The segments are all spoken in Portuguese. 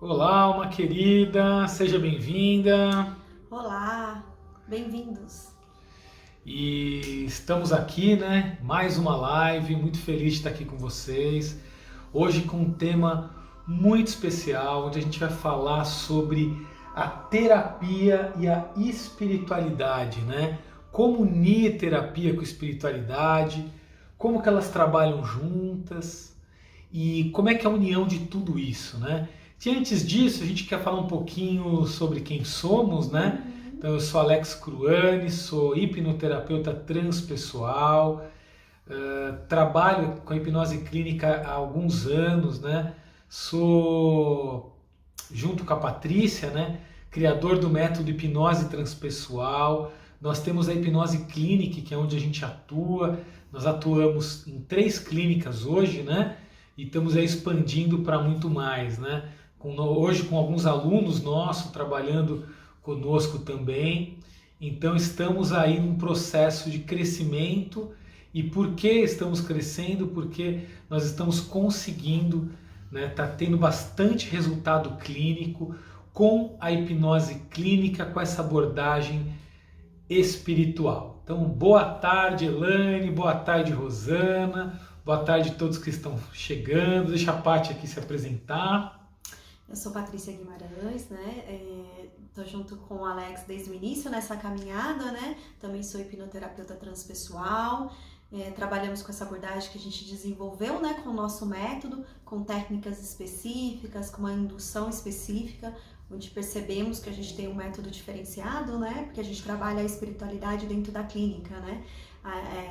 Olá, alma querida, seja bem-vinda. Olá, bem-vindos. E estamos aqui, né? Mais uma live, muito feliz de estar aqui com vocês. Hoje com um tema muito especial, onde a gente vai falar sobre a terapia e a espiritualidade, né? Como unir terapia com espiritualidade, como que elas trabalham juntas e como é que é a união de tudo isso, né? E antes disso, a gente quer falar um pouquinho sobre quem somos, né? Então, eu sou Alex Cruani, sou hipnoterapeuta transpessoal, trabalho com a hipnose clínica há alguns anos, né? Sou, junto com a Patrícia, né? Criador do método hipnose transpessoal. Nós temos a hipnose clínica, que é onde a gente atua. Nós atuamos em 3 clínicas hoje, né? E estamos aí expandindo para muito mais, né? Hoje com alguns alunos nossos trabalhando conosco também. Então estamos aí num processo de crescimento. E por que estamos crescendo? Porque nós estamos conseguindo, né, tá tendo bastante resultado clínico com a hipnose clínica, com essa abordagem espiritual. Então, boa tarde, Elaine, boa tarde, Rosana, boa tarde a todos que estão chegando. Deixa a Paty aqui se apresentar. Eu sou Patrícia Guimarães, né? Tô junto com o Alex desde o início nessa caminhada, né? Também sou hipnoterapeuta transpessoal. Trabalhamos com essa abordagem que a gente desenvolveu, né? Com o nosso método, com técnicas específicas, com uma indução específica, onde percebemos que a gente tem um método diferenciado, né? Porque a gente trabalha a espiritualidade dentro da clínica, né?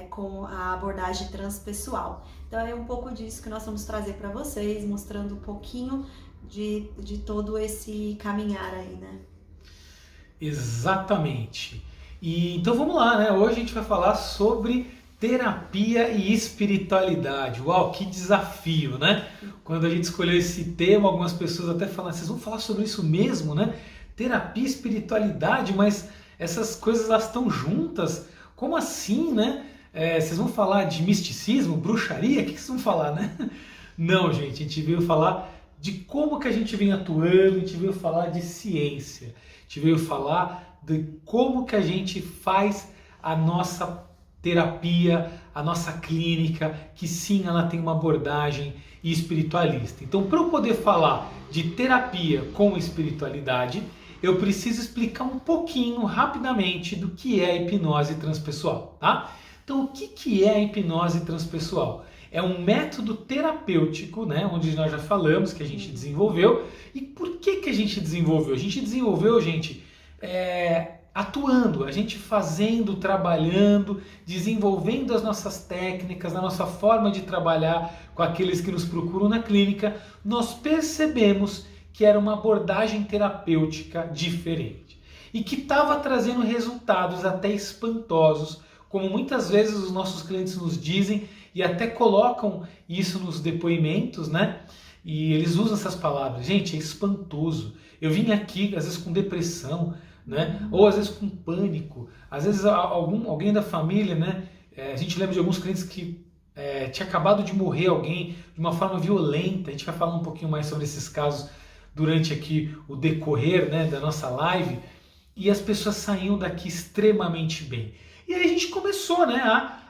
Com a abordagem transpessoal. Então é um pouco disso que nós vamos trazer para vocês, mostrando um pouquinho de todo esse caminhar aí, né? Exatamente. E então vamos lá, né? Hoje a gente vai falar sobre terapia e espiritualidade. Uau, que desafio, né? Quando a gente escolheu esse tema, algumas pessoas até falaram, vocês vão falar sobre isso mesmo, né? Terapia e espiritualidade, mas essas coisas elas estão juntas? Como assim, né? Vocês vão falar de misticismo, bruxaria? O que vocês vão falar, né? Não, gente, a gente veio falar de como que a gente vem atuando, a gente veio falar de ciência, a gente veio falar de como que a gente faz a nossa terapia, a nossa clínica, que sim, ela tem uma abordagem espiritualista. Então, para eu poder falar de terapia com espiritualidade, eu preciso explicar um pouquinho, rapidamente, do que é a hipnose transpessoal, tá? Então, o que é a hipnose transpessoal? É um método terapêutico, né, onde nós já falamos que a gente desenvolveu. E por que a gente desenvolveu? A gente desenvolveu, gente, atuando, a gente fazendo, trabalhando, desenvolvendo as nossas técnicas, a nossa forma de trabalhar com aqueles que nos procuram na clínica. Nós percebemos que era uma abordagem terapêutica diferente e que estava trazendo resultados até espantosos, como muitas vezes os nossos clientes nos dizem e até colocam isso nos depoimentos, né? E eles usam essas palavras. Gente, é espantoso. Eu vim aqui, às vezes, com depressão, né? Ou às vezes com pânico. Às vezes alguém da família, né? A gente lembra de alguns clientes que tinha acabado de morrer alguém de uma forma violenta. A gente vai falar um pouquinho mais sobre esses casos durante aqui o decorrer, né, da nossa live. E as pessoas saíam daqui extremamente bem. E aí a gente começou, né,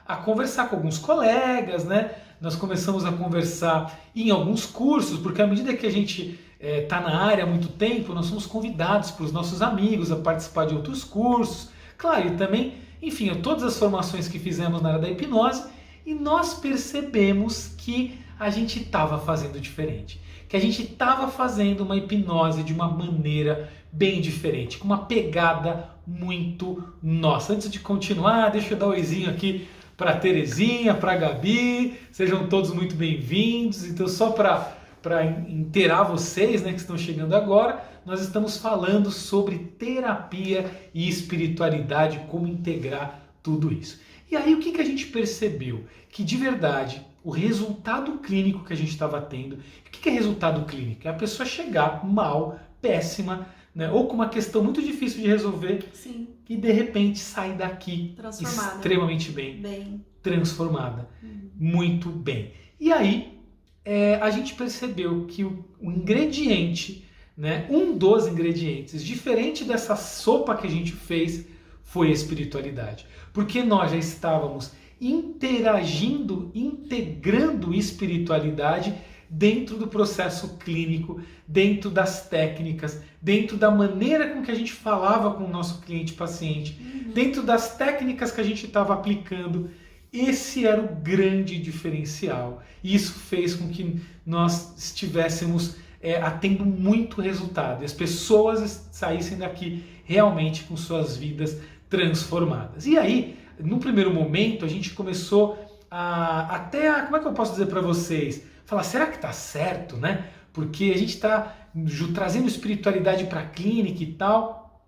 a conversar com alguns colegas, né? Nós começamos a conversar em alguns cursos, porque à medida que a gente está na área há muito tempo, nós somos convidados pelos nossos amigos a participar de outros cursos. Claro, e também, enfim, todas as formações que fizemos na área da hipnose, e nós percebemos que a gente estava fazendo diferente. Que a gente estava fazendo uma hipnose de uma maneira bem diferente, com uma pegada muito nossa. Antes de continuar, deixa eu dar um oizinho aqui para a Terezinha, para a Gabi, sejam todos muito bem-vindos. Então, só para inteirar vocês, né, que estão chegando agora, nós estamos falando sobre terapia e espiritualidade, como integrar tudo isso. E aí o que a gente percebeu? Que de verdade o resultado clínico que a gente estava tendo. O que é resultado clínico? É a pessoa chegar mal, péssima, né, ou com uma questão muito difícil de resolver. Sim. E de repente sair daqui extremamente bem. Transformada. Muito bem. E aí a gente percebeu que o ingrediente, né, um dos ingredientes, diferente dessa sopa que a gente fez, foi a espiritualidade. Porque nós já estávamos interagindo, integrando espiritualidade dentro do processo clínico, dentro das técnicas, dentro da maneira com que a gente falava com o nosso cliente-paciente, dentro das técnicas que a gente estava aplicando. Esse era o grande diferencial. E isso fez com que nós estivéssemos tendo muito resultado. E as pessoas saíssem daqui realmente com suas vidas transformadas. E aí, no primeiro momento, a gente começou como é que eu posso dizer para vocês? Falar, será que está certo, né? Porque a gente está trazendo espiritualidade para a clínica e tal,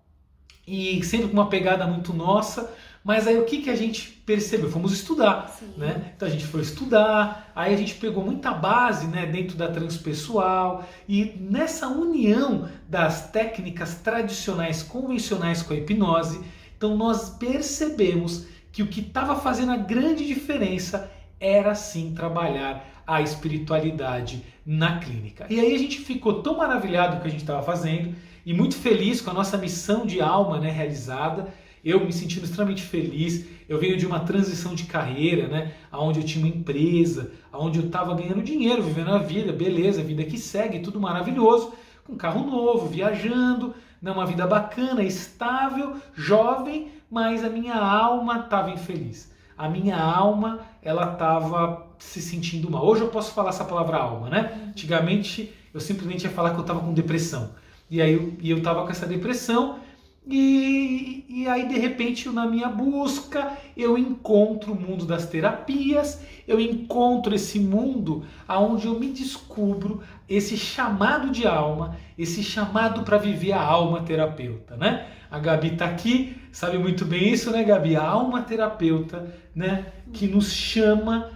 e sempre com uma pegada muito nossa, mas aí o que a gente percebeu? Fomos estudar, né? Então a gente foi estudar, aí a gente pegou muita base, né, dentro da transpessoal, e nessa união das técnicas tradicionais, convencionais com a hipnose, então nós percebemos que o que estava fazendo a grande diferença era sim trabalhar a espiritualidade na clínica. E aí a gente ficou tão maravilhado com o que a gente estava fazendo e muito feliz com a nossa missão de alma, né, realizada. Eu me sentindo extremamente feliz. Eu venho de uma transição de carreira, né, onde eu tinha uma empresa, onde eu estava ganhando dinheiro, vivendo a vida, beleza, vida que segue, tudo maravilhoso, com carro novo, viajando, né, uma vida bacana, estável, jovem, mas a minha alma estava infeliz. A minha alma, ela estava se sentindo mal. Hoje eu posso falar essa palavra alma, né? Antigamente eu simplesmente ia falar que eu estava com depressão. E aí eu estava com essa depressão e aí de repente na minha busca eu encontro o mundo das terapias, eu encontro esse mundo onde eu me descubro esse chamado de alma, esse chamado para viver a alma terapeuta, né? A Gabi está aqui, sabe muito bem isso, né, Gabi? A alma terapeuta, né, que nos chama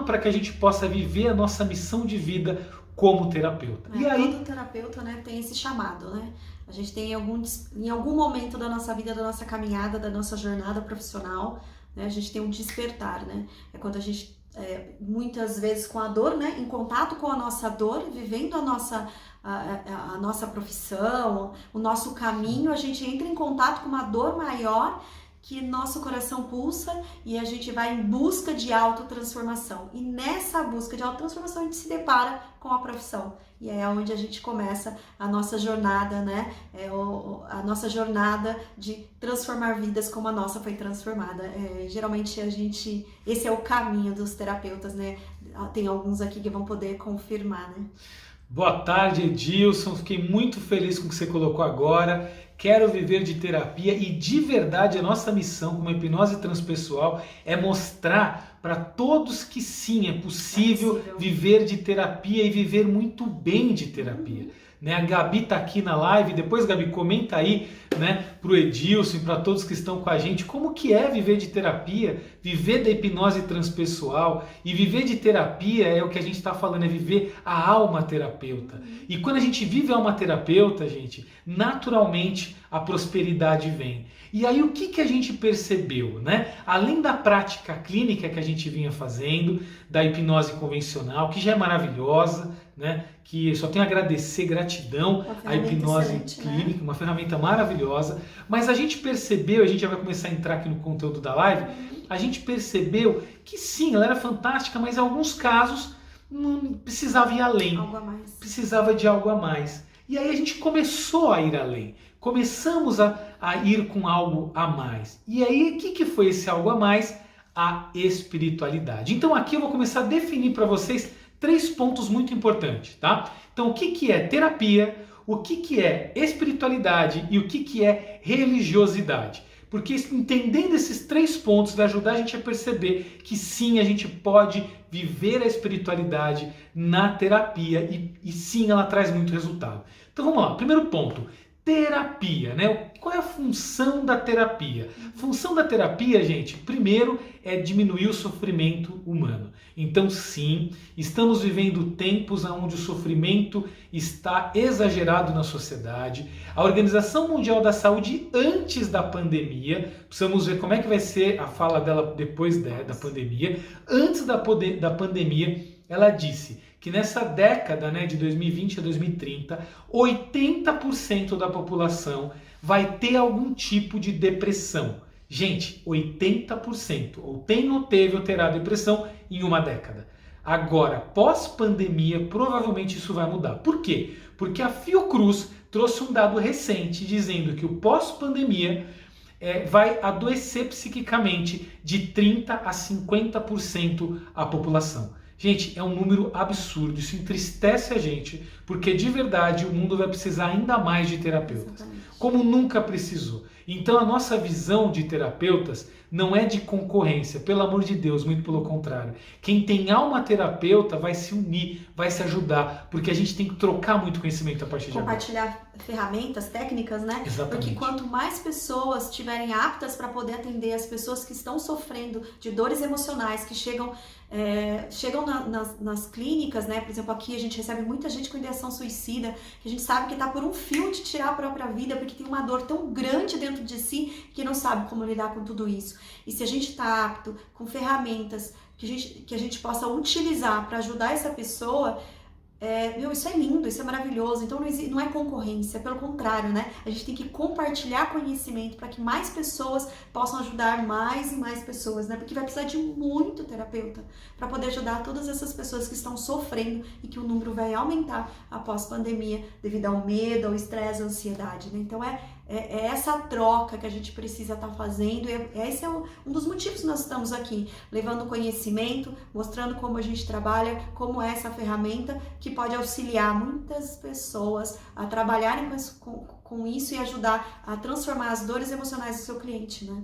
para que a gente possa viver a nossa missão de vida como terapeuta. E aí, todo terapeuta, né, tem esse chamado, né? A gente tem em algum momento da nossa vida, da nossa caminhada, da nossa jornada profissional, né, a gente tem um despertar, né? É quando a gente muitas vezes com a dor, né, em contato com a nossa dor, vivendo a nossa profissão, o nosso caminho, a gente entra em contato com uma dor maior que nosso coração pulsa e a gente vai em busca de autotransformação. E nessa busca de autotransformação a gente se depara com a profissão. E é onde a gente começa a nossa jornada, né? A nossa jornada de transformar vidas como a nossa foi transformada. Geralmente esse é o caminho dos terapeutas, né? Tem alguns aqui que vão poder confirmar, né? Boa tarde, Edilson. Fiquei muito feliz com o que você colocou agora. Quero viver de terapia e de verdade a nossa missão como hipnose transpessoal é mostrar para todos que sim, é possível viver de terapia e viver muito bem de terapia. Né? A Gabi está aqui na live, depois, Gabi, comenta aí, né, para o Edilson e para todos que estão com a gente, como que é viver de terapia, viver da hipnose transpessoal. E viver de terapia é o que a gente está falando, é viver a alma terapeuta. E quando a gente vive a alma terapeuta, gente, naturalmente a prosperidade vem. E aí o que a gente percebeu, né? Além da prática clínica que a gente vinha fazendo, da hipnose convencional, que já é maravilhosa, né? Que só tenho a agradecer, gratidão à hipnose clínica, né? Uma ferramenta maravilhosa. Mas a gente percebeu, a gente já vai começar a entrar aqui no conteúdo da live, a gente percebeu que sim, ela era fantástica, mas em alguns casos não precisava ir além. Algo a mais. Precisava de algo a mais. E aí a gente começou a ir além. Começamos a ir com algo a mais. E aí, o que foi esse algo a mais? A espiritualidade. Então aqui eu vou começar a definir para vocês 3 pontos muito importantes, tá? Então o que é terapia, o que é espiritualidade e o que é religiosidade. Porque entendendo esses 3 pontos vai ajudar a gente a perceber que sim, a gente pode viver a espiritualidade na terapia e sim, ela traz muito resultado. Então vamos lá, primeiro ponto. terapia, né? Qual é a função da terapia? A função da terapia, gente, primeiro é diminuir o sofrimento humano. Então, sim, estamos vivendo tempos onde o sofrimento está exagerado na sociedade. A Organização Mundial da Saúde, antes da pandemia, precisamos ver como é que vai ser a fala dela depois da pandemia. Antes da pandemia, ela disse que nessa década, né, de 2020 a 2030, 80% da população vai ter algum tipo de depressão. Gente, 80%, ou tem ou teve ou terá depressão em uma década. Agora, pós-pandemia, provavelmente isso vai mudar. Por quê? Porque a Fiocruz trouxe um dado recente dizendo que o pós-pandemia vai adoecer psiquicamente de 30% a 50% a população. Gente, é um número absurdo, isso entristece a gente, porque de verdade o mundo vai precisar ainda mais de terapeutas, como nunca precisou. Então a nossa visão de terapeutas não é de concorrência, pelo amor de Deus, muito pelo contrário. Quem tem alma terapeuta vai se unir, vai se ajudar, porque a gente tem que trocar muito conhecimento a partir de agora. Compartilhar ferramentas, técnicas, né? Exatamente. Porque quanto mais pessoas estiverem aptas para poder atender as pessoas que estão sofrendo de dores emocionais, que chegam nas clínicas, né? Por exemplo, aqui a gente recebe muita gente com ideação suicida, que a gente sabe que está por um fio de tirar a própria vida, porque tem uma dor tão grande dentro de si que não sabe como lidar com tudo isso. E se a gente está apto com ferramentas que a gente possa utilizar para ajudar essa pessoa, isso é lindo, isso é maravilhoso. Então não é concorrência, pelo contrário, né? A gente tem que compartilhar conhecimento para que mais pessoas possam ajudar mais e mais pessoas, né? Porque vai precisar de muito terapeuta para poder ajudar todas essas pessoas que estão sofrendo e que o número vai aumentar após pandemia devido ao medo, ao estresse, à ansiedade, né? Então é essa troca que a gente precisa estar fazendo, e esse é um dos motivos que nós estamos aqui, levando conhecimento, mostrando como a gente trabalha, como é essa ferramenta que pode auxiliar muitas pessoas a trabalharem com isso e ajudar a transformar as dores emocionais do seu cliente, né?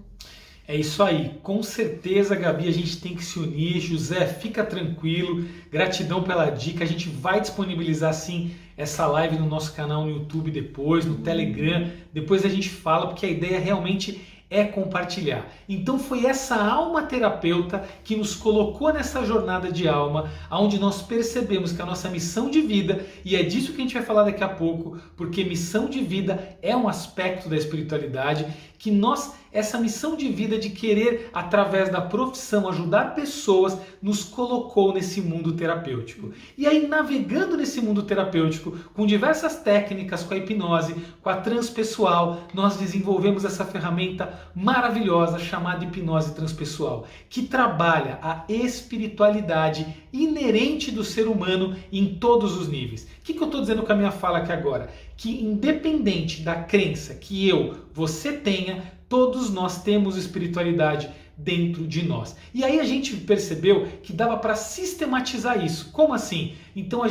É isso aí, com certeza, Gabi, a gente tem que se unir. José, fica tranquilo, gratidão pela dica. A gente vai disponibilizar sim essa live no nosso canal no YouTube depois, no Telegram, depois a gente fala, porque a ideia realmente é compartilhar. Então foi essa alma terapeuta que nos colocou nessa jornada de alma, onde nós percebemos que a nossa missão de vida, e é disso que a gente vai falar daqui a pouco, porque missão de vida é um aspecto da espiritualidade, que essa missão de vida de querer, através da profissão, ajudar pessoas, nos colocou nesse mundo terapêutico. E aí, navegando nesse mundo terapêutico, com diversas técnicas, com a hipnose, com a transpessoal, nós desenvolvemos essa ferramenta maravilhosa chamada hipnose transpessoal, que trabalha a espiritualidade inerente do ser humano em todos os níveis. O que eu estou dizendo com a minha fala aqui agora? Que independente da crença que você tenha, todos nós temos espiritualidade dentro de nós. E aí a gente percebeu que dava para sistematizar isso. Como assim? Então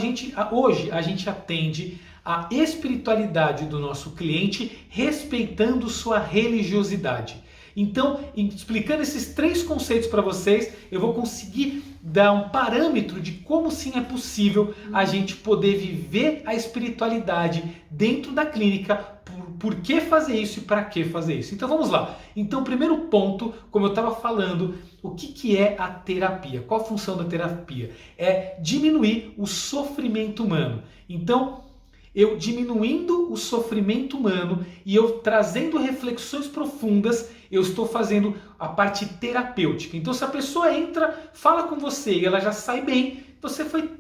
hoje a gente atende a espiritualidade do nosso cliente respeitando sua religiosidade. Então, explicando esses 3 conceitos para vocês, eu vou conseguir dar um parâmetro de como sim é possível a gente poder viver a espiritualidade dentro da clínica, por que fazer isso e para que fazer isso. Então vamos lá. Então, primeiro ponto, como eu estava falando, o que é a terapia? Qual a função da terapia? É diminuir o sofrimento humano. Então, eu diminuindo o sofrimento humano e eu trazendo reflexões profundas, eu estou fazendo a parte terapêutica. Então, se a pessoa entra, fala com você e ela já sai bem,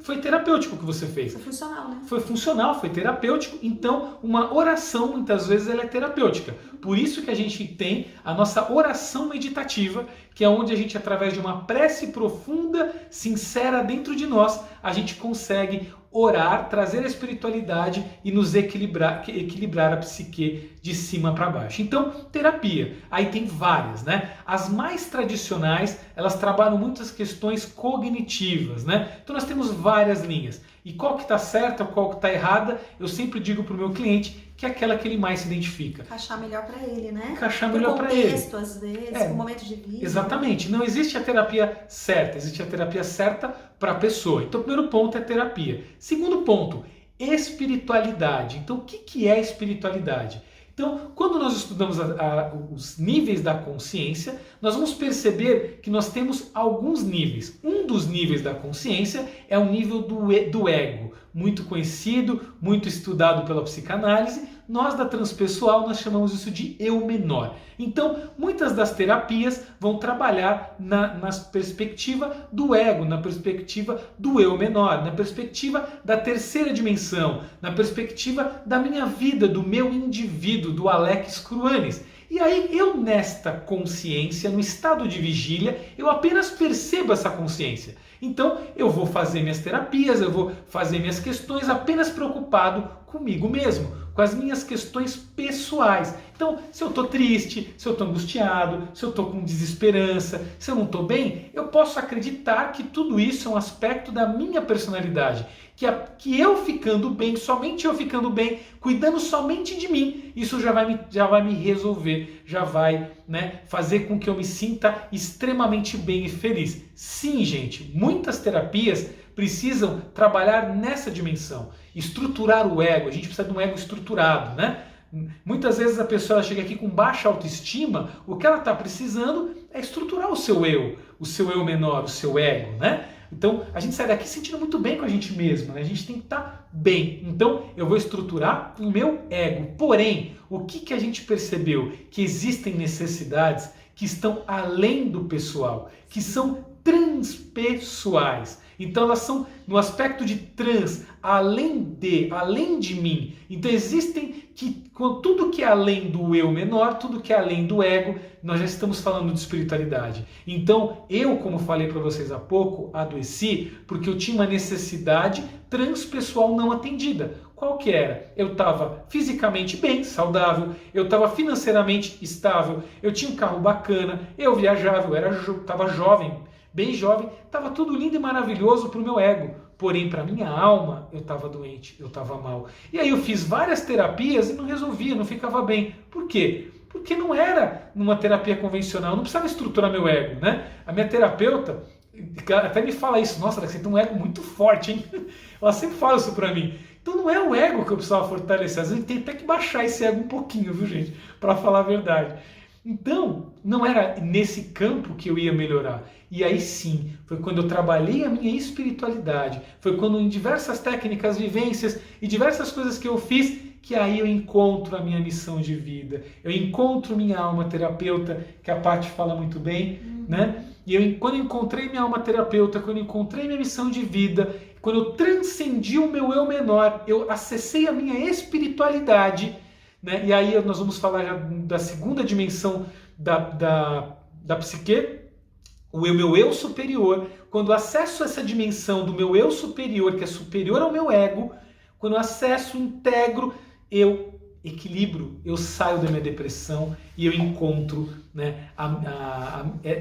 foi terapêutico o que você fez. Foi funcional, né? Foi funcional, foi terapêutico. Então, uma oração, muitas vezes, ela é terapêutica. Por isso que a gente tem a nossa oração meditativa, que é onde a gente, através de uma prece profunda, sincera dentro de nós, a gente consegue orar, trazer a espiritualidade e nos equilibrar a psique de cima para baixo. Então, terapia. Aí tem várias, né? As mais tradicionais, elas trabalham muitas questões cognitivas, né? Então nós temos várias linhas. E qual que está certa, qual que está errada, eu sempre digo para o meu cliente que é aquela que ele mais se identifica. Encaixar melhor para ele, né? Encaixar melhor para ele. Contexto, às vezes, com momento de vida. Exatamente. Não existe a terapia certa, existe a terapia certa para a pessoa. Então, o primeiro ponto é terapia. Segundo ponto, espiritualidade. Então, o que é espiritualidade? Então, quando nós estudamos os níveis da consciência, nós vamos perceber que nós temos alguns níveis. Um dos níveis da consciência é o nível do ego, muito conhecido, muito estudado pela psicanálise. Nós da transpessoal, nós chamamos isso de eu menor. Então, muitas das terapias vão trabalhar na perspectiva do ego, na perspectiva do eu menor, na perspectiva da terceira dimensão, na perspectiva da minha vida, do meu indivíduo, do Alex Cruanes. E aí, eu nesta consciência, no estado de vigília, eu apenas percebo essa consciência. Então, eu vou fazer minhas terapias, eu vou fazer minhas questões apenas preocupado comigo mesmo, com as minhas questões pessoais. Então, se eu estou triste, se eu estou angustiado, se eu estou com desesperança, se eu não estou bem, eu posso acreditar que tudo isso é um aspecto da minha personalidade. Que eu ficando bem, somente eu ficando bem, cuidando somente de mim, isso já vai me resolver, já vai, né, fazer com que eu me sinta extremamente bem e feliz. Sim, gente, muitas terapias precisam trabalhar nessa dimensão, estruturar o ego. A gente precisa de um ego estruturado, né? Muitas vezes a pessoa chega aqui com baixa autoestima, o que ela está precisando é estruturar o seu eu menor, o seu ego, né? Então, a gente sai daqui sentindo muito bem com a gente mesmo, né? A gente tem que estar bem. Então, eu vou estruturar o meu ego. Porém, o que a gente percebeu? Que existem necessidades que estão além do pessoal, que são transpessoais. Então, elas são no aspecto de trans, além de mim. Então, existem tudo que é além do eu menor, tudo que é além do ego, nós já estamos falando de espiritualidade. Então, eu, como falei para vocês há pouco, adoeci porque eu tinha uma necessidade transpessoal não atendida. Qual que era? Eu estava fisicamente bem, saudável, eu estava financeiramente estável, eu tinha um carro bacana, eu viajava, eu estava jovem, bem jovem, estava tudo lindo e maravilhoso para o meu ego. Porém, para minha alma, eu estava doente, eu estava mal. E aí eu fiz várias terapias e não resolvia, não ficava bem. Por quê? Porque não era numa terapia convencional, eu não precisava estruturar meu ego, né? A minha terapeuta até me fala isso, nossa, você tem um ego muito forte, hein? Ela sempre fala isso para mim. Então não é o ego que eu precisava fortalecer, às vezes tem até que baixar esse ego um pouquinho, viu, gente? Para falar a verdade. Então, não era nesse campo que eu ia melhorar. E aí sim, foi quando eu trabalhei a minha espiritualidade, foi quando em diversas técnicas, vivências e diversas coisas que eu fiz, que aí eu encontro a minha missão de vida. Eu encontro minha alma terapeuta, que a Paty fala muito bem, né? E quando eu encontrei minha alma terapeuta, quando eu encontrei minha missão de vida, quando eu transcendi o meu eu menor, eu acessei a minha espiritualidade, né? E aí nós vamos falar já da segunda dimensão da psique, o meu eu superior. Quando eu acesso essa dimensão do meu eu superior, que é superior ao meu ego, quando eu acesso, integro, eu equilibro, eu saio da minha depressão e eu encontro, né,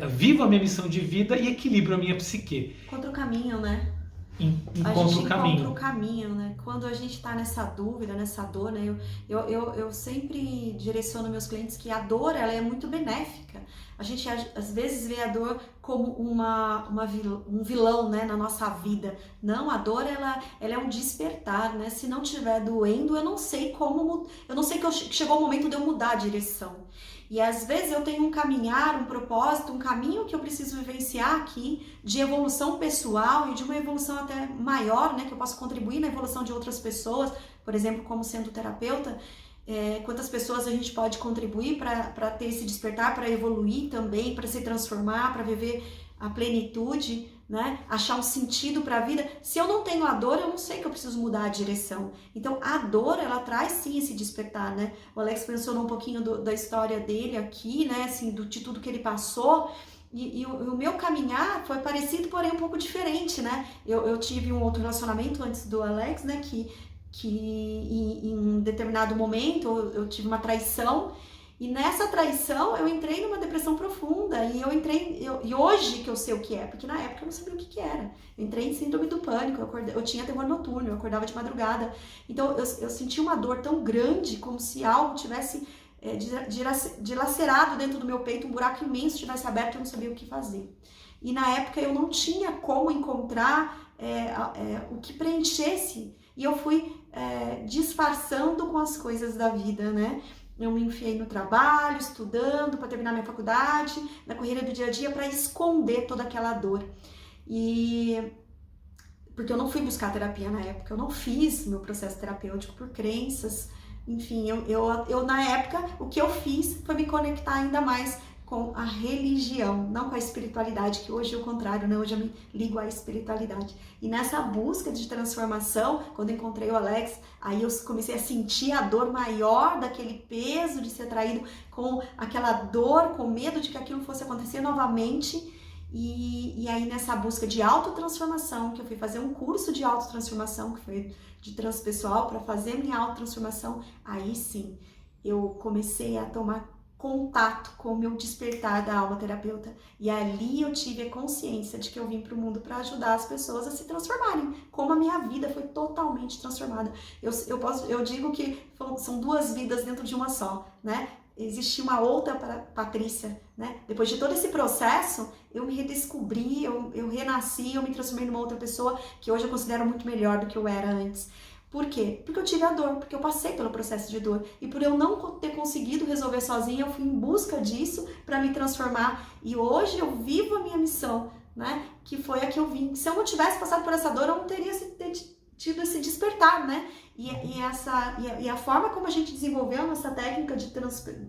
vivo a minha missão de vida e equilibro a minha psique. Encontra o caminho, né? Encontra o caminho, né? Quando a gente está nessa dúvida, nessa dor, né? Eu sempre direciono meus clientes que a dor, ela é muito benéfica. A gente às vezes vê a dor como um vilão, né, na nossa vida. Não, a dor ela é um despertar, né? Se não estiver doendo, eu não sei que chegou o momento de eu mudar a direção. E às vezes eu tenho um caminhar, um propósito, um caminho que eu preciso vivenciar aqui de evolução pessoal e de uma evolução até maior, né, que eu posso contribuir na evolução de outras pessoas, por exemplo, como sendo terapeuta. Quantas pessoas a gente pode contribuir para ter esse despertar, para evoluir também, para se transformar, para viver a plenitude, né? Achar um sentido para a vida. Se eu não tenho a dor, eu não sei que eu preciso mudar a direção. Então, a dor, ela traz sim esse despertar, né? O Alex mencionou um pouquinho da história dele aqui, né? Assim, de tudo que ele passou. E o meu caminhar foi parecido, porém um pouco diferente, né? Eu tive um outro relacionamento antes do Alex, né? Que em um determinado momento eu tive uma traição. E nessa traição eu entrei numa depressão profunda e hoje que eu sei o que é, porque na época eu não sabia o que era. Eu entrei em síndrome do pânico, eu tinha terror noturno, eu acordava de madrugada. Então eu senti uma dor tão grande, como se algo tivesse dilacerado dentro do meu peito, um buraco imenso tivesse aberto e eu não sabia o que fazer. E na época eu não tinha como encontrar o que preenchesse. E eu fui disfarçando com as coisas da vida, né? Eu me enfiei no trabalho, estudando para terminar minha faculdade, na correria do dia a dia, para esconder toda aquela dor. Porque eu não fui buscar terapia na época, eu não fiz meu processo terapêutico por crenças. Enfim, eu na época, o que eu fiz foi me conectar ainda mais com a religião, não com a espiritualidade, que hoje é o contrário, né? Hoje eu me ligo à espiritualidade. E nessa busca de transformação, quando eu encontrei o Alex, aí eu comecei a sentir a dor maior daquele peso de ser traído, com aquela dor, com medo de que aquilo fosse acontecer novamente. E aí nessa busca de autotransformação, que eu fui fazer um curso de autotransformação, que foi de transpessoal, para fazer minha autotransformação, aí sim, eu comecei a tomar contato com o meu despertar da alma terapeuta. E ali eu tive a consciência de que eu vim para o mundo para ajudar as pessoas a se transformarem, como a minha vida foi totalmente transformada. Eu digo que são duas vidas dentro de uma só, né? Existia uma outra Patrícia, né? Depois de todo esse processo, eu me redescobri, eu renasci, eu me transformei numa outra pessoa que hoje eu considero muito melhor do que eu era antes. Por quê? Porque eu tive a dor, porque eu passei pelo processo de dor. E por eu não ter conseguido resolver sozinha, eu fui em busca disso para me transformar. E hoje eu vivo a minha missão, né? Que foi a que eu vim. Se eu não tivesse passado por essa dor, eu não teria tido esse despertar, né? E a forma como a gente desenvolveu nossa técnica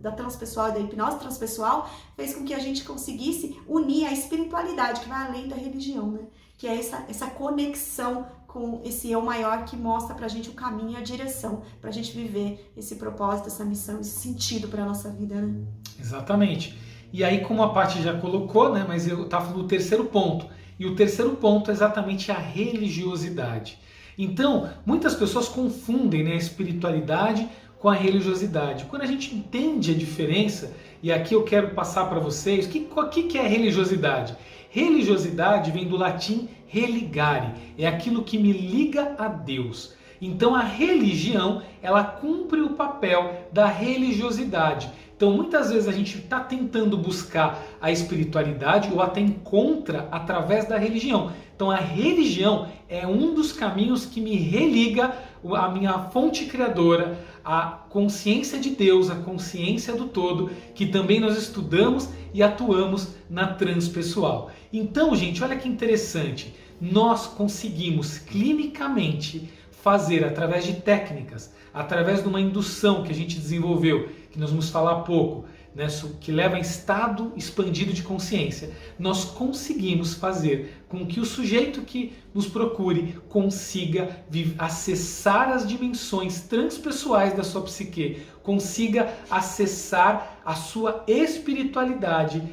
da transpessoal e da hipnose transpessoal fez com que a gente conseguisse unir a espiritualidade, que vai além da religião, né? Que é essa conexão com esse eu maior que mostra pra gente o caminho e a direção, pra gente viver esse propósito, essa missão, esse sentido pra nossa vida, né? Exatamente. E aí, como a Paty já colocou, né, mas eu estava falando do terceiro ponto. E o terceiro ponto é exatamente a religiosidade. Então, muitas pessoas confundem, né, a espiritualidade com a religiosidade. Quando a gente entende a diferença, e aqui eu quero passar para vocês, o que é religiosidade? Religiosidade vem do latim religare, é aquilo que me liga a Deus. Então a religião, ela cumpre o papel da religiosidade. Então muitas vezes a gente está tentando buscar a espiritualidade ou até encontra através da religião. Então a religião é um dos caminhos que me religa a minha fonte criadora, a consciência de Deus, a consciência do todo, que também nós estudamos e atuamos na transpessoal. Então, gente, olha que interessante. Nós conseguimos clinicamente fazer através de técnicas, através de uma indução que a gente desenvolveu, que nós vamos falar há pouco, né, que leva a estado expandido de consciência, nós conseguimos fazer com que o sujeito que nos procure consiga acessar as dimensões transpessoais da sua psique, consiga acessar a sua espiritualidade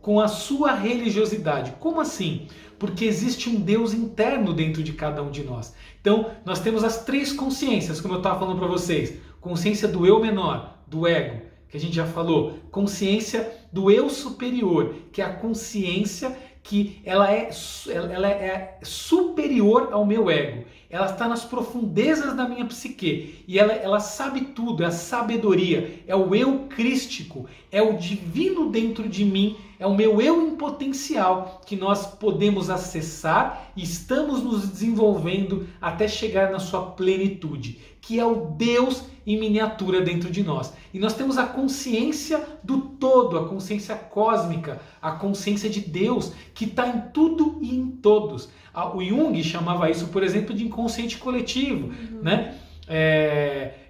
com a sua religiosidade. Como assim? Porque existe um Deus interno dentro de cada um de nós. Então, nós temos as três consciências, como eu estava falando para vocês. Consciência do eu menor, do ego, que a gente já falou. Consciência do eu superior, que é a consciência que ela é superior ao meu ego. Ela está nas profundezas da minha psique e ela sabe tudo, é a sabedoria, é o eu crístico, é o divino dentro de mim, é o meu eu em potencial que nós podemos acessar e estamos nos desenvolvendo até chegar na sua plenitude, que é o Deus em miniatura dentro de nós. E nós temos a consciência do todo, a consciência cósmica, a consciência de Deus, que está em tudo e em todos. O Jung chamava isso, por exemplo, de inconsciente coletivo, né?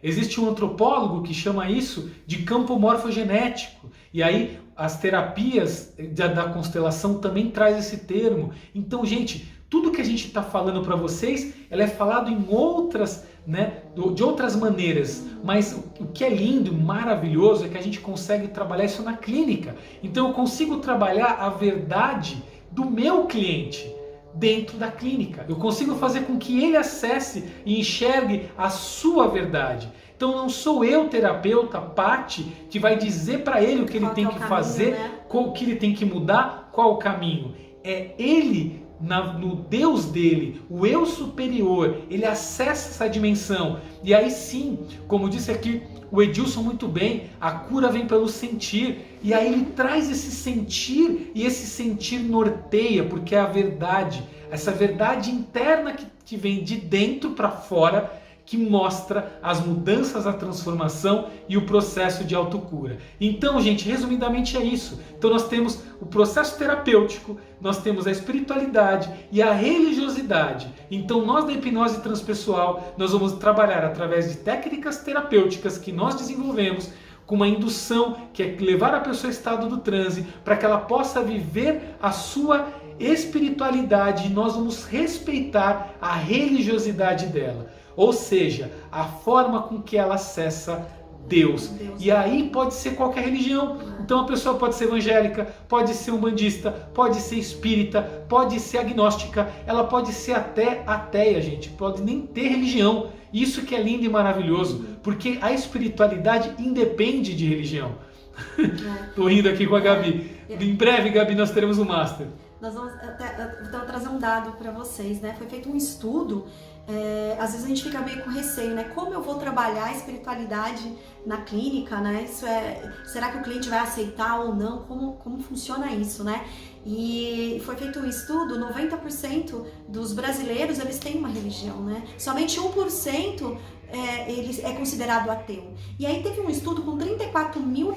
Existe um antropólogo que chama isso de campo morfogenético. E aí as terapias da constelação também traz esse termo. Então, gente, tudo que a gente está falando para vocês, ela é falado em outras, né, de outras maneiras, mas o que é lindo, maravilhoso, é que a gente consegue trabalhar isso na clínica. Então eu consigo trabalhar a verdade do meu cliente dentro da clínica. Eu consigo fazer com que ele acesse e enxergue a sua verdade. Então não sou eu, terapeuta, Paty, que vai dizer para ele o que ele tem que fazer, né? O que ele tem que mudar, qual o caminho. É ele, no Deus dele, o eu superior, ele acessa essa dimensão. E aí sim, como disse aqui o Edilson muito bem, a cura vem pelo sentir. E aí ele traz esse sentir, e esse sentir norteia, porque é a verdade, essa verdade interna que vem de dentro para fora, que mostra as mudanças, a transformação e o processo de autocura. Então, gente, resumidamente é isso. Então nós temos o processo terapêutico, nós temos a espiritualidade e a religiosidade. Então nós da hipnose transpessoal, nós vamos trabalhar através de técnicas terapêuticas que nós desenvolvemos, com uma indução que é levar a pessoa ao estado do transe, para que ela possa viver a sua espiritualidade, e nós vamos respeitar a religiosidade dela. Ou seja, a forma com que ela acessa Deus. E aí pode ser qualquer religião. Então a pessoa pode ser evangélica, pode ser umbandista, pode ser espírita, pode ser agnóstica, ela pode ser até ateia, gente. Pode nem ter religião. Isso que é lindo e maravilhoso, porque a espiritualidade independe de religião. Tô rindo aqui com a Gabi. Em breve, Gabi, nós teremos um Master. Nós vamos então, trazer um dado para vocês, né? Foi feito um estudo, às vezes a gente fica meio com receio, né? Como eu vou trabalhar a espiritualidade na clínica, né? Será que o cliente vai aceitar ou não? Como funciona isso, né? E foi feito um estudo, 90% dos brasileiros, eles têm uma religião, né? Somente 1% ele é considerado ateu. E aí teve um estudo com 34 mil...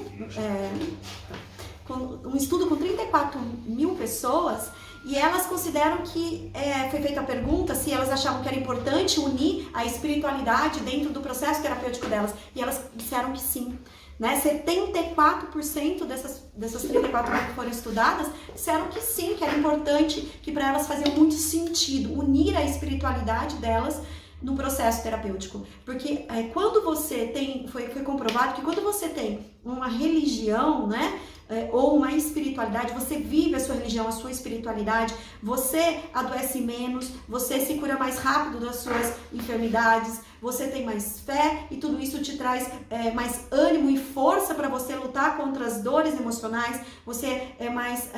um estudo com 34 mil pessoas, e elas consideram que foi feita a pergunta se elas achavam que era importante unir a espiritualidade dentro do processo terapêutico delas, e elas disseram que sim. Né? 74% dessas 34 mil que foram estudadas disseram que sim, que era importante, que para elas fazia muito sentido unir a espiritualidade delas no processo terapêutico. Porque quando você tem, foi comprovado que quando você tem uma religião, né, ou uma espiritualidade, você vive a sua religião, a sua espiritualidade, você adoece menos, você se cura mais rápido das suas enfermidades, você tem mais fé, e tudo isso te traz mais ânimo e força para você lutar contra as dores emocionais, você é mais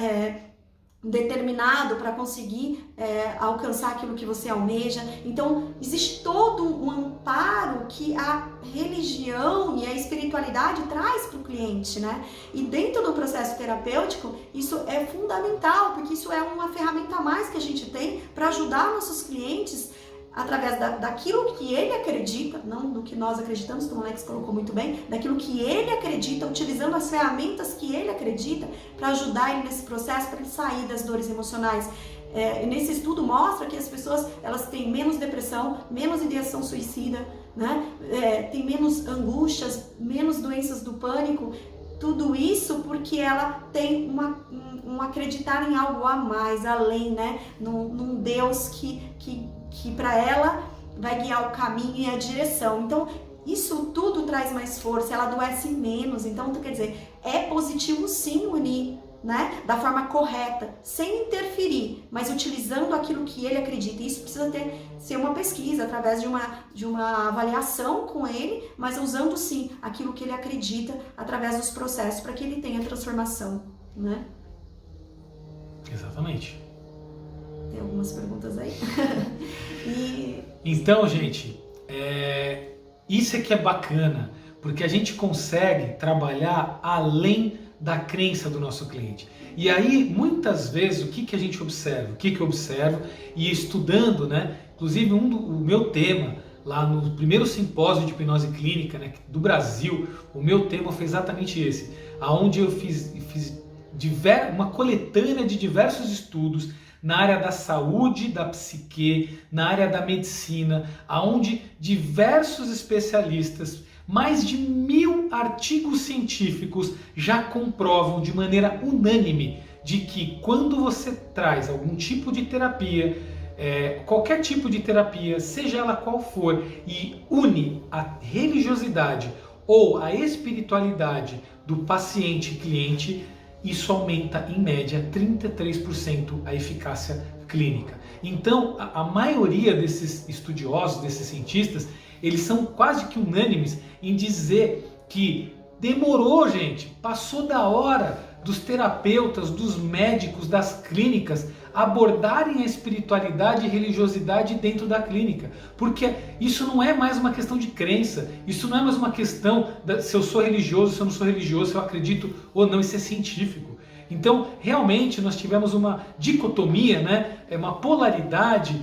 determinado para conseguir alcançar aquilo que você almeja. Então existe todo um amparo que a religião e a espiritualidade traz para o cliente, né? E dentro do processo terapêutico isso é fundamental, porque isso é uma ferramenta a mais que a gente tem para ajudar nossos clientes através daquilo que ele acredita, não do que nós acreditamos, como o Alex colocou muito bem, daquilo que ele acredita, utilizando as ferramentas que ele acredita para ajudar ele nesse processo, para ele sair das dores emocionais. Nesse estudo mostra que as pessoas elas têm menos depressão, menos ideação suicida, né? Tem menos angústias, menos doenças do pânico. Tudo isso porque ela tem um acreditar em algo a mais, além, né? Num Deus que para ela vai guiar o caminho e a direção. Então, isso tudo traz mais força, ela adoece menos. Então, quer dizer, é positivo sim unir, né? Da forma correta, sem interferir, mas utilizando aquilo que ele acredita. Isso precisa ser uma pesquisa, através de uma avaliação com ele, mas usando sim aquilo que ele acredita, através dos processos, para que ele tenha transformação, né? Exatamente. Tem algumas perguntas aí? Então, gente, isso é que é bacana, porque a gente consegue trabalhar além da crença do nosso cliente. E aí, muitas vezes, o que a gente observa? O que eu observo? E estudando, né? Inclusive, o meu tema, lá no primeiro simpósio de hipnose clínica, né, do Brasil, o meu tema foi exatamente esse, aonde eu fiz uma coletânea de diversos estudos na área da saúde, da psique, na área da medicina, aonde diversos especialistas, mais de 1000 artigos científicos já comprovam de maneira unânime de que quando você traz algum tipo de terapia, qualquer tipo de terapia, seja ela qual for, e une a religiosidade ou a espiritualidade do paciente e cliente, isso aumenta em média 33% a eficácia clínica. Então, a maioria desses estudiosos, desses cientistas, eles são quase que unânimes em dizer que demorou, gente, passou da hora dos terapeutas, dos médicos, das clínicas abordarem a espiritualidade e religiosidade dentro da clínica, porque isso não é mais uma questão de crença, isso não é mais uma questão se eu sou religioso, se eu não sou religioso, se eu acredito ou não, isso é científico. Então, realmente, nós tivemos uma dicotomia, né? Uma polaridade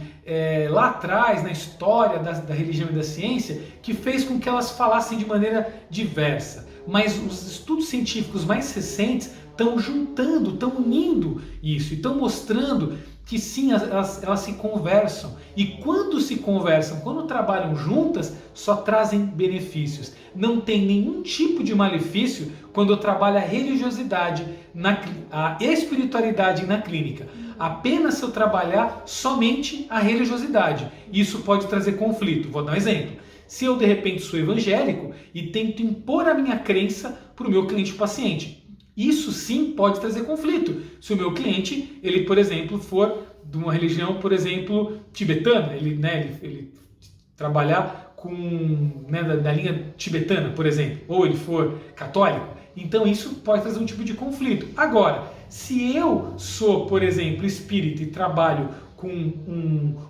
lá atrás, na história da religião e da ciência, que fez com que elas falassem de maneira diversa. Mas os estudos científicos mais recentes estão juntando, estão unindo isso, e estão mostrando que sim, elas se conversam. E quando se conversam, quando trabalham juntas, só trazem benefícios. Não tem nenhum tipo de malefício quando eu trabalho a religiosidade, a espiritualidade na clínica. Apenas se eu trabalhar somente a religiosidade. Isso pode trazer conflito. Vou dar um exemplo. Se eu de repente sou evangélico e tento impor a minha crença para o meu cliente-paciente, isso sim pode trazer conflito. Se o meu cliente, ele por exemplo, for de uma religião, por exemplo, tibetana, ele trabalhar com, da linha tibetana, por exemplo, ou ele for católico, então isso pode trazer um tipo de conflito. Agora, se eu sou, por exemplo, espírita e trabalho com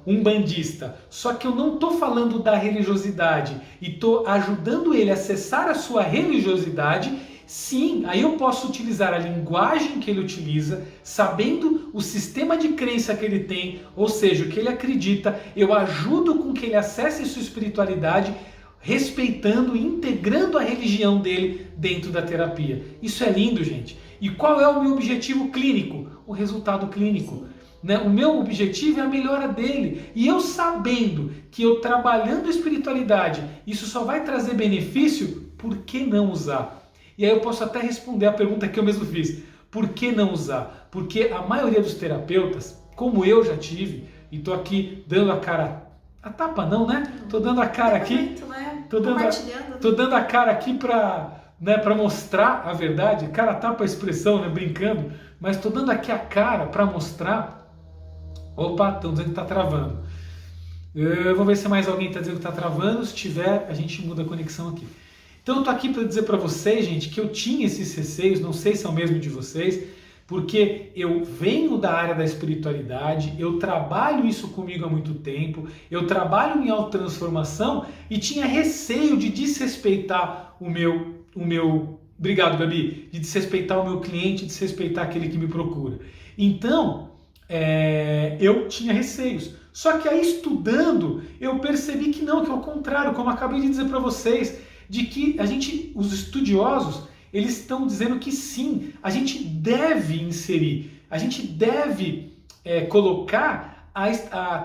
um bandista, só que eu não estou falando da religiosidade e estou ajudando ele a acessar a sua religiosidade, sim, aí eu posso utilizar a linguagem que ele utiliza, sabendo o sistema de crença que ele tem, ou seja, o que ele acredita, eu ajudo com que ele acesse sua espiritualidade, respeitando e integrando a religião dele dentro da terapia. Isso é lindo, gente. E qual é o meu objetivo clínico? O resultado clínico. O meu objetivo é a melhora dele. E eu sabendo que eu trabalhando a espiritualidade, isso só vai trazer benefício, por que não usar? E aí eu posso até responder a pergunta que eu mesmo fiz. Por que não usar? Porque a maioria dos terapeutas, como eu já tive, e estou aqui dando a cara... A tapa não, né? Estou dando a cara aqui... Estou dando a cara aqui para mostrar a verdade. Cara, tapa a expressão, né? Brincando. Mas estou dando aqui a cara para mostrar... Opa, estão dizendo que está travando. Eu vou ver se mais alguém está dizendo que está travando. Se tiver, a gente muda a conexão aqui. Então eu estou aqui para dizer para vocês, gente, que eu tinha esses receios, não sei se é o mesmo de vocês, porque eu venho da área da espiritualidade, eu trabalho isso comigo há muito tempo, eu trabalho em autotransformação e tinha receio de desrespeitar o meu... Obrigado, Gabi. De desrespeitar o meu cliente, desrespeitar aquele que me procura. Então, eu tinha receios. Só que aí estudando, eu percebi que não, que ao contrário, como eu acabei de dizer para vocês, de que os estudiosos, eles estão dizendo que sim, a gente deve inserir, a gente deve colocar,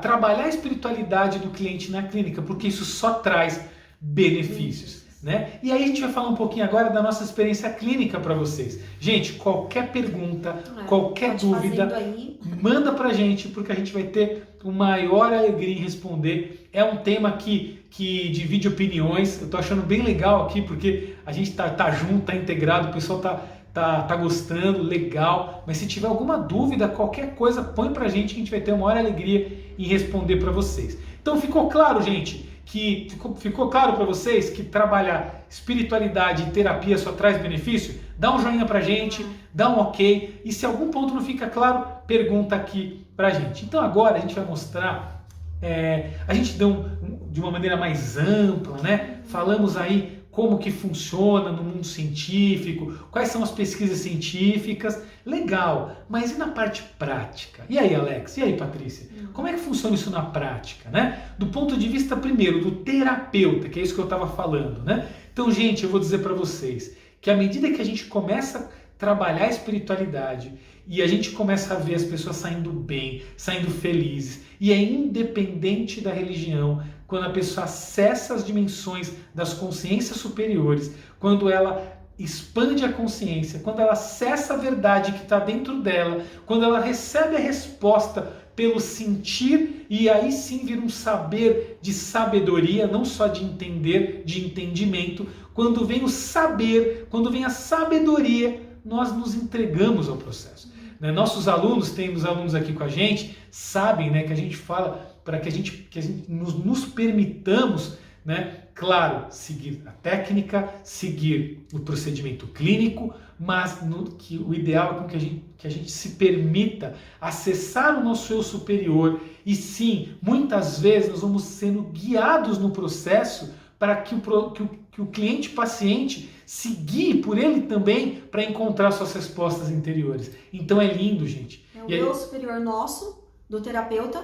trabalhar a espiritualidade do cliente na clínica, porque isso só traz benefícios. Né? E aí a gente vai falar um pouquinho agora da nossa experiência clínica para vocês. Gente, qualquer pergunta, qualquer dúvida, manda pra gente, porque a gente vai ter uma maior alegria em responder. É um tema que divide opiniões. Eu tô achando bem legal aqui, porque a gente tá junto, tá integrado, o pessoal tá gostando, legal. Mas se tiver alguma dúvida, qualquer coisa, põe pra gente que a gente vai ter uma maior alegria em responder para vocês. Então ficou claro, gente? Que ficou claro para vocês que trabalhar espiritualidade e terapia só traz benefício? Dá um joinha pra gente, dá um ok, e se algum ponto não fica claro, pergunta aqui pra gente. Então agora a gente vai mostrar, a gente deu de uma maneira mais ampla, né? Falamos aí como que funciona no mundo científico, quais são as pesquisas científicas, legal, mas e na parte prática? E aí, Alex? E aí, Patrícia? Como é que funciona isso na prática, né? Do ponto de vista, primeiro, do terapeuta, que é isso que eu estava falando, né? Então, gente, eu vou dizer para vocês que à medida que a gente começa a trabalhar a espiritualidade e a gente começa a ver as pessoas saindo bem, saindo felizes, e é independente da religião, quando a pessoa acessa as dimensões das consciências superiores, quando ela expande a consciência, quando ela acessa a verdade que está dentro dela, quando ela recebe a resposta pelo sentir, e aí sim vira um saber de sabedoria, não só de entender, de entendimento. Quando vem o saber, quando vem a sabedoria, nós nos entregamos ao processo. Nossos alunos, temos alunos aqui com a gente, sabem, né, que a gente fala para que a gente nos permitamos, né, claro, seguir a técnica, seguir o procedimento clínico, mas que o ideal é que a gente se permita acessar o nosso eu superior. E sim, muitas vezes nós vamos sendo guiados no processo para que o cliente-paciente se guie por ele também para encontrar suas respostas interiores. Então é lindo, gente. É o eu superior nosso, do terapeuta,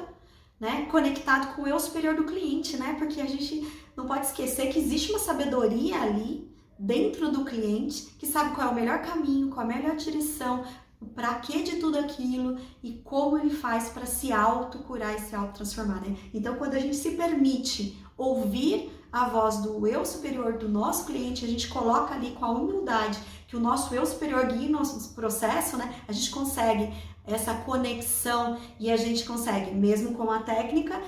né? Conectado com o eu superior do cliente, né? Porque a gente não pode esquecer que existe uma sabedoria ali dentro do cliente que sabe qual é o melhor caminho, qual é a melhor direção, para que de tudo aquilo e como ele faz para se autocurar e se autotransformar, né? Então, quando a gente se permite ouvir a voz do eu superior do nosso cliente, a gente coloca ali com a humildade que o nosso eu superior guia o nosso processo, né? A gente consegue essa conexão e a gente consegue, mesmo com a técnica,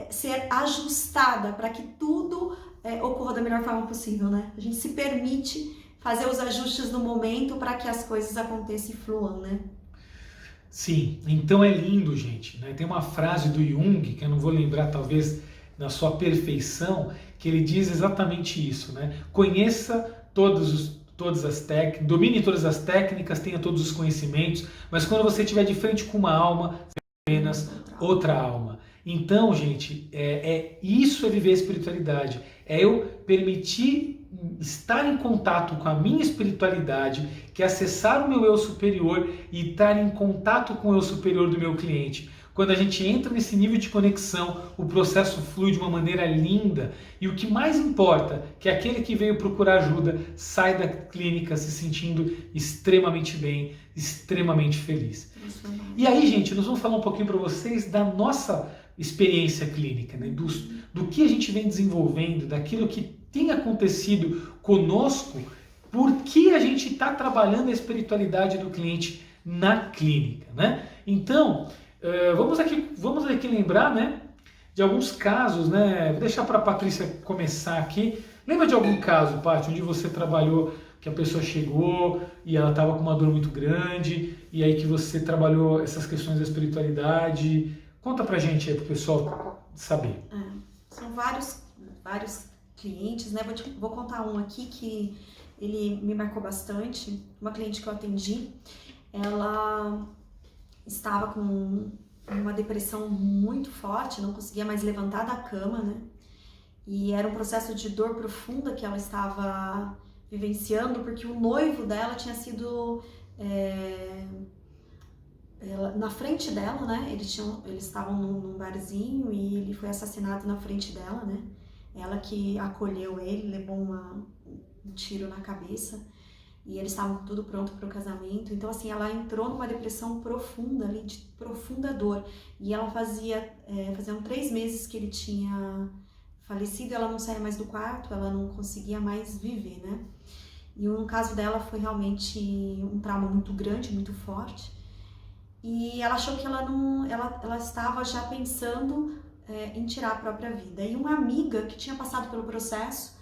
ser ajustada para que tudo ocorra da melhor forma possível, né? A gente se permite fazer os ajustes no momento para que as coisas aconteçam e fluam, né? Sim, então é lindo, gente, né? Tem uma frase do Jung, que eu não vou lembrar talvez na sua perfeição, que ele diz exatamente isso, né? Conheça todas as técnicas, domine todas as técnicas, tenha todos os conhecimentos, mas quando você estiver de frente com uma alma, apenas outra alma. Então, gente, isso é viver a espiritualidade. É eu permitir estar em contato com a minha espiritualidade, que é acessar o meu eu superior e estar em contato com o eu superior do meu cliente. Quando a gente entra nesse nível de conexão, o processo flui de uma maneira linda. E o que mais importa, que aquele que veio procurar ajuda sai da clínica se sentindo extremamente bem, extremamente feliz. E aí, gente, nós vamos falar um pouquinho para vocês da nossa experiência clínica, né? Do que a gente vem desenvolvendo, daquilo que tem acontecido conosco, por que a gente está trabalhando a espiritualidade do cliente na clínica, né? Então, vamos aqui lembrar, né, de alguns casos, né? Vou deixar para a Patrícia começar aqui. Lembra de algum caso, Paty, onde você trabalhou, que a pessoa chegou e ela estava com uma dor muito grande, e aí que você trabalhou essas questões da espiritualidade? Conta pra gente aí, pro pessoal saber. São vários clientes, né? Vou contar um aqui que ele me marcou bastante. Uma cliente que eu atendi, ela estava com uma depressão muito forte, não conseguia mais levantar da cama, né? E era um processo de dor profunda que ela estava vivenciando, porque o noivo dela tinha sido... na frente dela, né? Eles estavam num barzinho e ele foi assassinado na frente dela, né? Ela que acolheu ele, levou um tiro na cabeça e eles estavam tudo pronto para o casamento. Então, assim, ela entrou numa depressão profunda ali, de profunda dor. E ela faziam 3 meses que ele tinha falecido, ela não saía mais do quarto, ela não conseguia mais viver, né? E no caso dela foi realmente um trauma muito grande, muito forte. E ela achou que ela estava já pensando em tirar a própria vida. E uma amiga que tinha passado pelo processo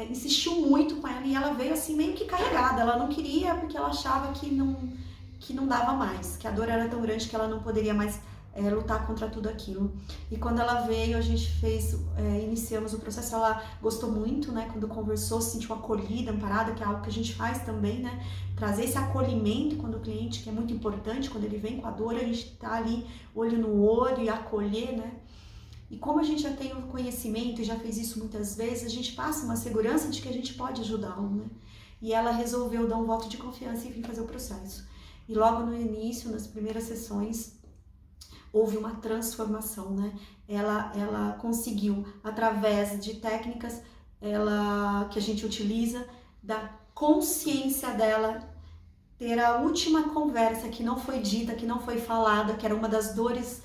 insistiu muito com ela e ela veio assim meio que carregada. Ela não queria porque ela achava que não dava mais, que a dor era tão grande que ela não poderia mais lutar contra tudo aquilo. E quando ela veio, a gente iniciamos o processo, ela gostou muito, né? Quando conversou, se sentiu acolhida, amparada, que é algo que a gente faz também, né? Trazer esse acolhimento quando o cliente, que é muito importante, quando ele vem com a dor, a gente tá ali olho no olho e acolher, né? E como a gente já tem o conhecimento e já fez isso muitas vezes, a gente passa uma segurança de que a gente pode ajudá-lo, né? E ela resolveu dar um voto de confiança e vir fazer o processo. E logo no início, nas primeiras sessões, houve uma transformação, né? Ela conseguiu, através de técnicas que a gente utiliza, da consciência dela, ter a última conversa que não foi dita, que não foi falada, que era uma das dores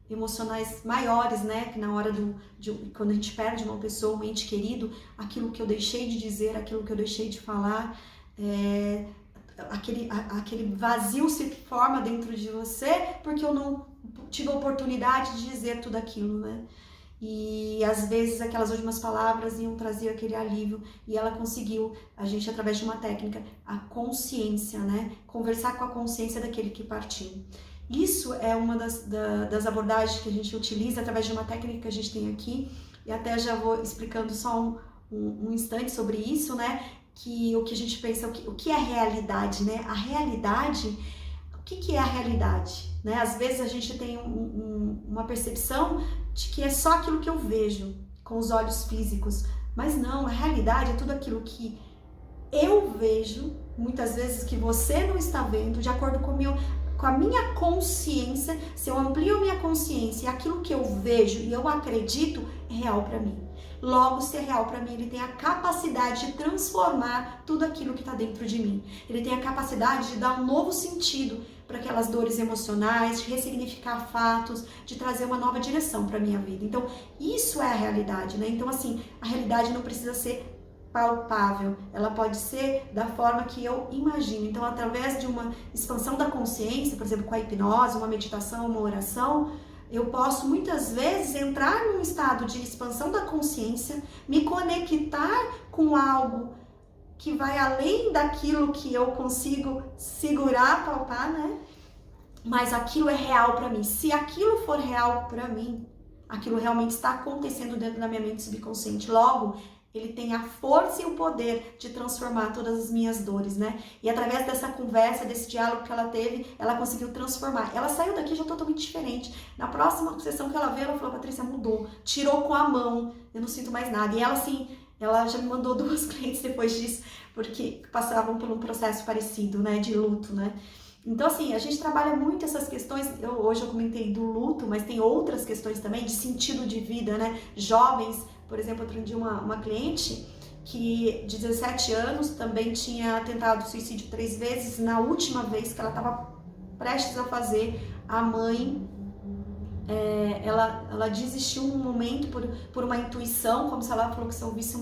emocionais maiores, né? Que na hora quando a gente perde uma pessoa, um ente querido, aquilo que eu deixei de dizer, aquilo que eu deixei de falar, aquele vazio se forma dentro de você porque eu não tive a oportunidade de dizer tudo aquilo, né? E às vezes aquelas últimas palavras iam trazer aquele alívio e ela conseguiu, a gente através de uma técnica, a consciência, né? Conversar com a consciência daquele que partiu. Isso é uma das abordagens que a gente utiliza através de uma técnica que a gente tem aqui, e até já vou explicando só um instante sobre isso, né? Que o que a gente pensa, o que é realidade, né? A realidade, o que é a realidade? Né? Às vezes a gente tem uma percepção de que é só aquilo que eu vejo com os olhos físicos, mas não, a realidade é tudo aquilo que eu vejo, muitas vezes que você não está vendo, de acordo com com a minha consciência, se eu amplio a minha consciência, aquilo que eu vejo e eu acredito é real para mim. Logo, se é real para mim, ele tem a capacidade de transformar tudo aquilo que está dentro de mim. Ele tem a capacidade de dar um novo sentido para aquelas dores emocionais, de ressignificar fatos, de trazer uma nova direção para a minha vida. Então, isso é a realidade, né? Então, assim, a realidade não precisa ser palpável, ela pode ser da forma que eu imagino. Então, através de uma expansão da consciência, por exemplo, com a hipnose, uma meditação, uma oração, eu posso muitas vezes entrar num estado de expansão da consciência, me conectar com algo que vai além daquilo que eu consigo segurar, palpar, né? Mas aquilo é real para mim. Se aquilo for real para mim, aquilo realmente está acontecendo dentro da minha mente subconsciente. Logo, ele tem a força e o poder de transformar todas as minhas dores, né? E através dessa conversa, desse diálogo que ela teve, ela conseguiu transformar. Ela saiu daqui já totalmente diferente. Na próxima sessão que ela veio, ela falou: Patrícia, mudou. Tirou com a mão. Eu não sinto mais nada. E ela, assim, ela já me mandou 2 clientes depois disso, porque passavam por um processo parecido, né? De luto, né? Então, assim, a gente trabalha muito essas questões. Hoje eu comentei do luto, mas tem outras questões também de sentido de vida, né? Jovens, por exemplo, eu atendi uma cliente que de 17 anos também tinha tentado suicídio 3 vezes. Na última vez que ela estava prestes a fazer, a mãe, ela desistiu um momento por uma intuição, como se ela falou que se ouvisse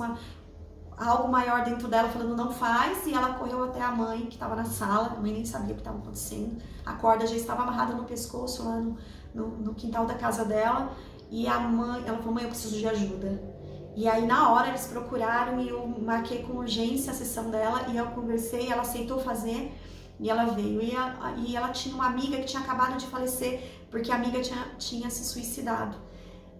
algo maior dentro dela falando não faz, e ela correu até a mãe que estava na sala. A mãe nem sabia o que estava acontecendo, a corda já estava amarrada no pescoço lá no quintal da casa dela, e a mãe, ela falou: mãe, eu preciso de ajuda. E aí na hora eles procuraram e eu marquei com urgência a sessão dela, e eu conversei, ela aceitou fazer e ela veio. E ela tinha uma amiga que tinha acabado de falecer, porque a amiga tinha se suicidado.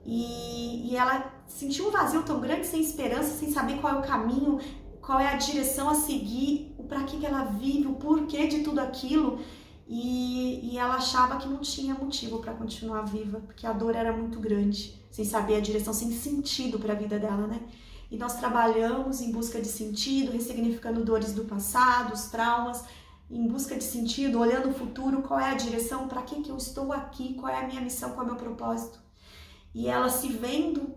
E ela sentiu um vazio tão grande, sem esperança, sem saber qual é o caminho, qual é a direção a seguir, o para que ela vive, o porquê de tudo aquilo. E ela achava que não tinha motivo para continuar viva, porque a dor era muito grande, sem saber a direção, sem sentido para a vida dela, né? E nós trabalhamos em busca de sentido, ressignificando dores do passado, os traumas, em busca de sentido, olhando o futuro, qual é a direção, para que eu estou aqui, qual é a minha missão, qual é o meu propósito. E ela se vendo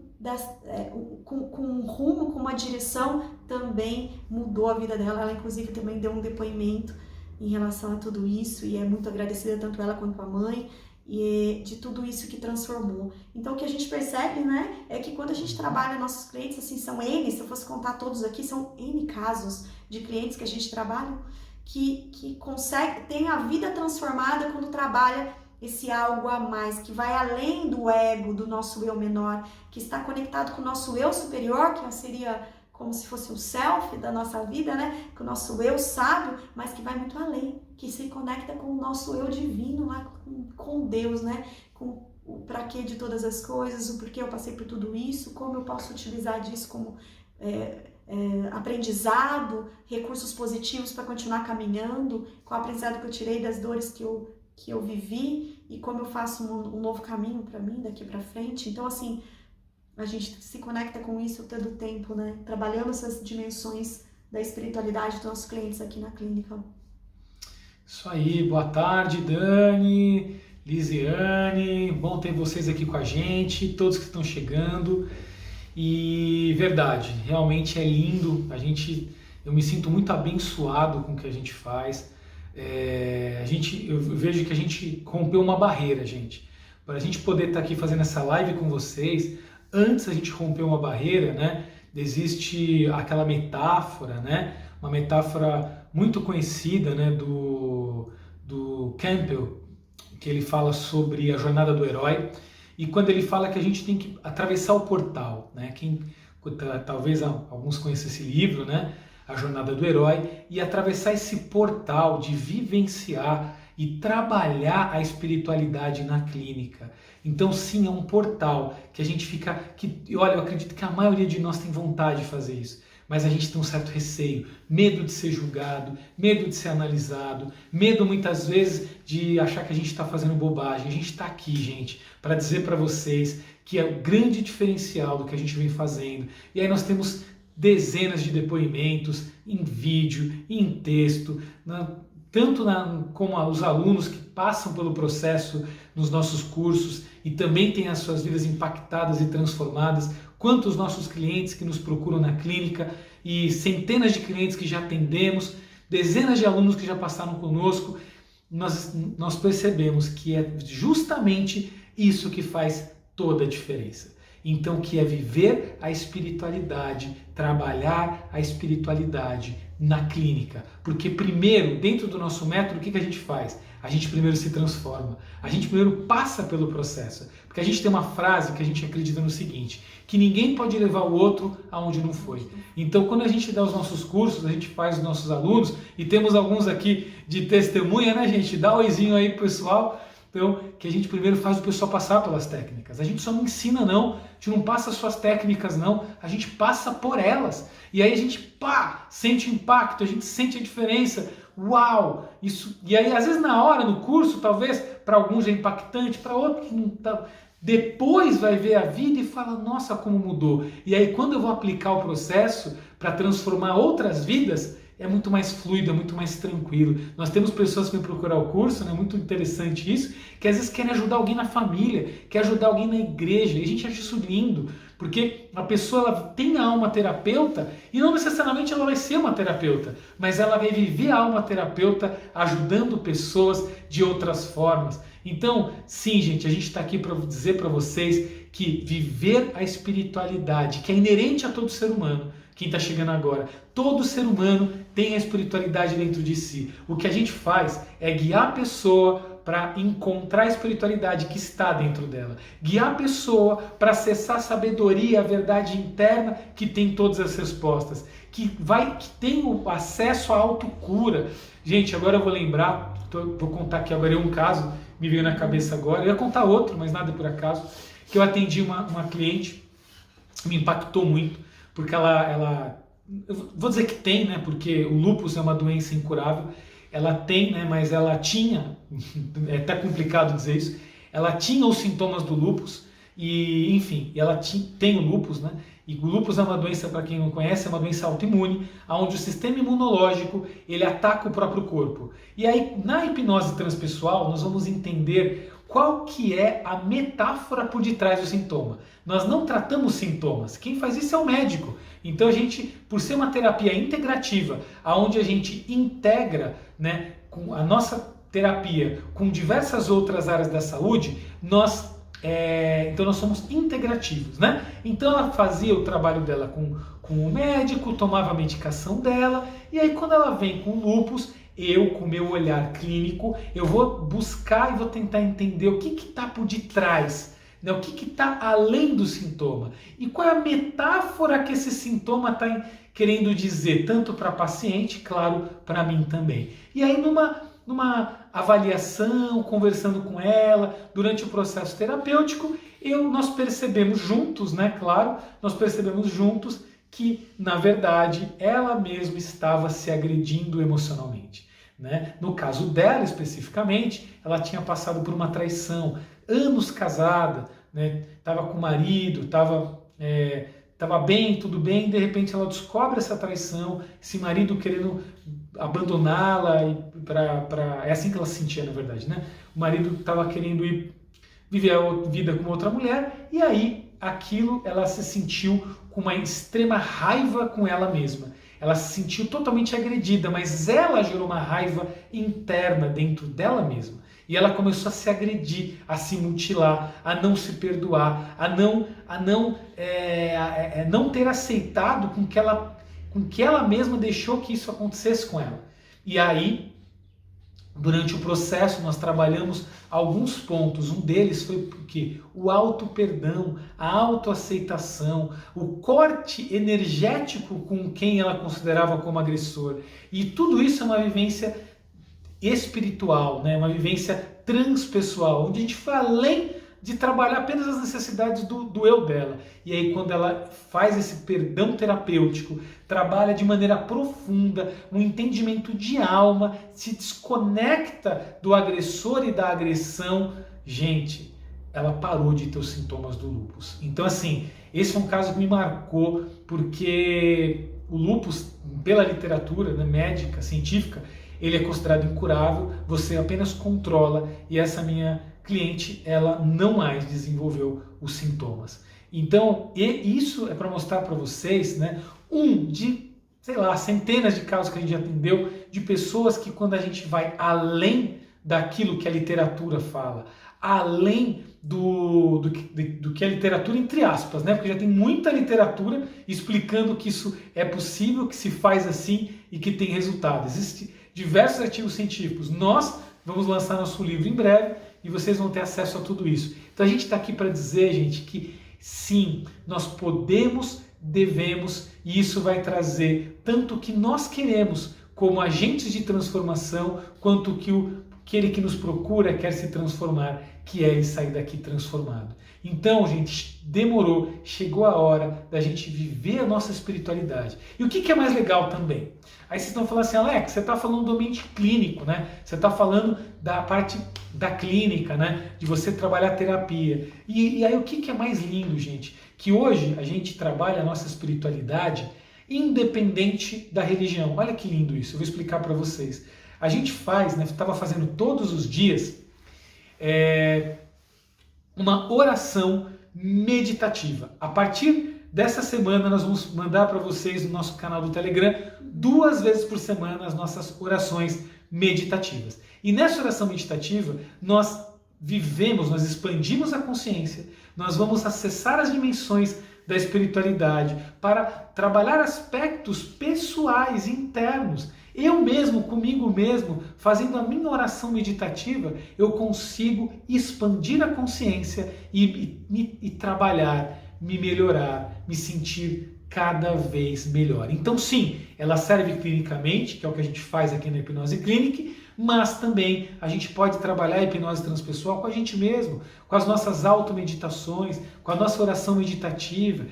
com um rumo, com uma direção, também mudou a vida dela. Ela inclusive também deu um depoimento em relação a tudo isso, e é muito agradecida tanto ela quanto a mãe, e de tudo isso que transformou. Então o que a gente percebe, né, é que quando a gente trabalha nossos clientes, assim, são N, se eu fosse contar todos aqui, são N casos de clientes que a gente trabalha, que consegue, tem a vida transformada quando trabalha esse algo a mais, que vai além do ego, do nosso eu menor, que está conectado com o nosso eu superior, que seria como se fosse o self da nossa vida, né? Com o nosso eu sábio, mas que vai muito além, que se conecta com o nosso eu divino, lá com Deus, né? Com o para quê de todas as coisas, o porquê eu passei por tudo isso, como eu posso utilizar disso como aprendizado, recursos positivos para continuar caminhando, com o aprendizado que eu tirei das dores que eu vivi, e como eu faço um novo caminho para mim daqui para frente. Então, assim, a gente se conecta com isso todo o tempo, né? Trabalhando essas dimensões da espiritualidade dos nossos clientes aqui na clínica. Isso aí, boa tarde, Dani, Lisiane, bom ter vocês aqui com a gente, todos que estão chegando. E verdade, realmente é lindo, eu me sinto muito abençoado com o que a gente faz. Eu vejo que a gente rompeu uma barreira, gente. Para a gente poder estar aqui fazendo essa live com vocês, antes a gente romper uma barreira, né? Existe aquela metáfora, né? Uma metáfora muito conhecida, né? Do Campbell, que ele fala sobre a jornada do herói. E quando ele fala que a gente tem que atravessar o portal, né? Talvez alguns conheçam esse livro, né? A Jornada do Herói, e atravessar esse portal de vivenciar e trabalhar a espiritualidade na clínica. Então sim, é um portal que a gente fica... Olha, eu acredito que a maioria de nós tem vontade de fazer isso, mas a gente tem um certo receio, medo de ser julgado, medo de ser analisado, medo muitas vezes de achar que a gente está fazendo bobagem. A gente está aqui, gente, para dizer para vocês que é o grande diferencial do que a gente vem fazendo. E aí nós temos dezenas de depoimentos em vídeo, em texto, tanto como os alunos que passam pelo processo nos nossos cursos e também têm as suas vidas impactadas e transformadas, quanto os nossos clientes que nos procuram na clínica e centenas de clientes que já atendemos, dezenas de alunos que já passaram conosco, nós percebemos que é justamente isso que faz toda a diferença. Então, que é viver a espiritualidade, trabalhar a espiritualidade na clínica. Porque primeiro, dentro do nosso método, o que a gente faz? A gente primeiro se transforma, a gente primeiro passa pelo processo. Porque a gente tem uma frase que a gente acredita no seguinte, que ninguém pode levar o outro aonde não foi. Então, quando a gente dá os nossos cursos, a gente faz os nossos alunos, e temos alguns aqui de testemunha, né, gente? Dá um oizinho aí pro pessoal. Então, que a gente primeiro faz o pessoal passar pelas técnicas. A gente só não ensina não, a gente não passa suas técnicas não, a gente passa por elas. E aí a gente, sente o impacto, a gente sente a diferença. Uau! Isso. E aí, às vezes, na hora, no curso, talvez, para alguns é impactante, para outros não tá. Depois vai ver a vida e fala, nossa, como mudou. E aí, quando eu vou aplicar o processo para transformar outras vidas, é muito mais fluido, é muito mais tranquilo. Nós temos pessoas que vêm procurar o curso, né? Muito interessante isso, que às vezes querem ajudar alguém na família, quer ajudar alguém na igreja, e a gente acha isso lindo, porque a pessoa ela tem a alma terapeuta e não necessariamente ela vai ser uma terapeuta, mas ela vai viver a alma terapeuta ajudando pessoas de outras formas. Então, sim, gente, a gente está aqui para dizer para vocês que viver a espiritualidade, que é inerente a todo ser humano, quem está chegando agora, todo ser humano tem a espiritualidade dentro de si. O que a gente faz é guiar a pessoa para encontrar a espiritualidade que está dentro dela. Guiar a pessoa para acessar a sabedoria, a verdade interna que tem todas as respostas. Que tem o acesso à autocura. Gente, agora eu vou lembrar, vou contar aqui agora um caso, me veio na cabeça agora. Eu ia contar outro, mas nada por acaso. Que eu atendi uma cliente, me impactou muito. Porque ela, eu vou dizer que tem, né? Porque o lúpus é uma doença incurável. Ela tem, né? Mas ela tinha, é até complicado dizer isso, ela tinha os sintomas do lúpus e, enfim, ela tem o lúpus, né? E o lúpus é uma doença, para quem não conhece, é uma doença autoimune, onde o sistema imunológico ele ataca o próprio corpo. E aí, na hipnose transpessoal, nós vamos entender qual que é a metáfora por detrás do sintoma. Nós não tratamos sintomas, quem faz isso é o médico. Então a gente, por ser uma terapia integrativa, onde a gente integra, né, com a nossa terapia com diversas outras áreas da saúde, então nós somos integrativos, né? Então ela fazia o trabalho dela com o médico, tomava a medicação dela, e aí quando ela vem com lúpus, eu, com o meu olhar clínico, eu vou buscar e vou tentar entender o que está por detrás, né? O que está além do sintoma. E qual é a metáfora que esse sintoma está querendo dizer, tanto para a paciente, claro, para mim também. E aí numa avaliação, conversando com ela, durante o processo terapêutico, nós percebemos juntos, né? Claro, nós percebemos juntos que, na verdade, ela mesma estava se agredindo emocionalmente. Né? No caso dela, especificamente, ela tinha passado por uma traição, anos casada, né? Tava com o marido, tava bem, tudo bem, de repente ela descobre essa traição, esse marido querendo abandoná-la, é assim que ela se sentia, na verdade, né? O marido estava querendo ir viver a vida com outra mulher, e aí ela se sentiu com uma extrema raiva com ela mesma. Ela se sentiu totalmente agredida, mas ela gerou uma raiva interna dentro dela mesma. E ela começou a se agredir, a se mutilar, a não se perdoar, a não ter aceitado com que ela mesma deixou que isso acontecesse com ela. E aí, durante o processo, nós trabalhamos alguns pontos. Um deles foi porque o auto-perdão, a autoaceitação, o corte energético com quem ela considerava como agressor. E tudo isso é uma vivência espiritual, né? Uma vivência transpessoal, onde a gente foi além de trabalhar apenas as necessidades do eu dela. E aí, quando ela faz esse perdão terapêutico, trabalha de maneira profunda, um entendimento de alma, se desconecta do agressor e da agressão, gente, ela parou de ter os sintomas do lúpus. Então, assim, esse foi um caso que me marcou, porque o lúpus, pela literatura, né, médica, científica, ele é considerado incurável, você apenas controla, e essa minha cliente, ela não mais desenvolveu os sintomas. Então, isso é para mostrar para vocês, né, sei lá, centenas de casos que a gente já atendeu, de pessoas que quando a gente vai além daquilo que a literatura fala, além do que a literatura, entre aspas, né? Porque já tem muita literatura explicando que isso é possível, que se faz assim e que tem resultado. Existem diversos artigos científicos. Nós vamos lançar nosso livro em breve e vocês vão ter acesso a tudo isso. Então a gente está aqui para dizer, gente, que sim, nós podemos, devemos, e isso vai trazer tanto o que nós queremos como agentes de transformação, quanto o que aquele que nos procura quer se transformar, que é ele sair daqui transformado. Então, gente, demorou, chegou a hora da gente viver a nossa espiritualidade. E o que é mais legal também? Aí vocês estão falando assim, Alex, você está falando do ambiente clínico, né? Você está falando da parte da clínica, né? De você trabalhar terapia. E aí o que é mais lindo, gente? Que hoje a gente trabalha a nossa espiritualidade independente da religião. Olha que lindo isso, eu vou explicar para vocês. A gente faz, né? Estava fazendo todos os dias uma oração meditativa. A partir dessa semana nós vamos mandar para vocês no nosso canal do Telegram 2 vezes por semana as nossas orações meditativas. E nessa oração meditativa nós nós expandimos a consciência, nós vamos acessar as dimensões da espiritualidade para trabalhar aspectos pessoais, internos. Eu mesmo, comigo mesmo, fazendo a minha oração meditativa, eu consigo expandir a consciência e trabalhar, me melhorar, me sentir cada vez melhor. Então sim, ela serve clinicamente, que é o que a gente faz aqui na Hipnose Clinic, mas também a gente pode trabalhar a hipnose transpessoal com a gente mesmo, com as nossas automeditações, com a nossa oração meditativa.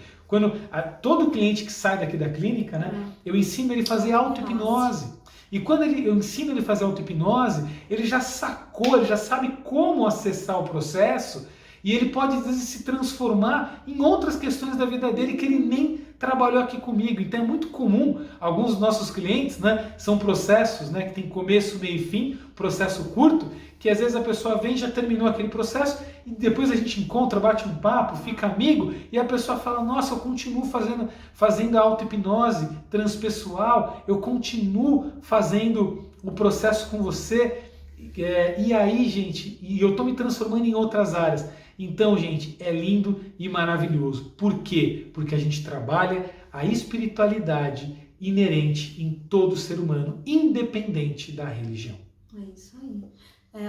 Todo cliente que sai daqui da clínica, né, eu ensino ele a fazer auto-hipnose. E quando eu ensino ele a fazer auto-hipnose, ele já sacou, ele já sabe como acessar o processo e ele pode, às vezes, se transformar em outras questões da vida dele que ele nem trabalhou aqui comigo. Então é muito comum, alguns dos nossos clientes, né, são processos, né, que tem começo, meio e fim, processo curto, que às vezes a pessoa vem, já terminou aquele processo e depois a gente encontra, bate um papo, fica amigo e a pessoa fala, nossa, eu continuo fazendo a auto-hipnose transpessoal, eu continuo fazendo o processo com você, e aí, gente, e eu estou me transformando em outras áreas. Então, gente, é lindo e maravilhoso. Por quê? Porque a gente trabalha a espiritualidade inerente em todo ser humano, independente da religião. É isso aí.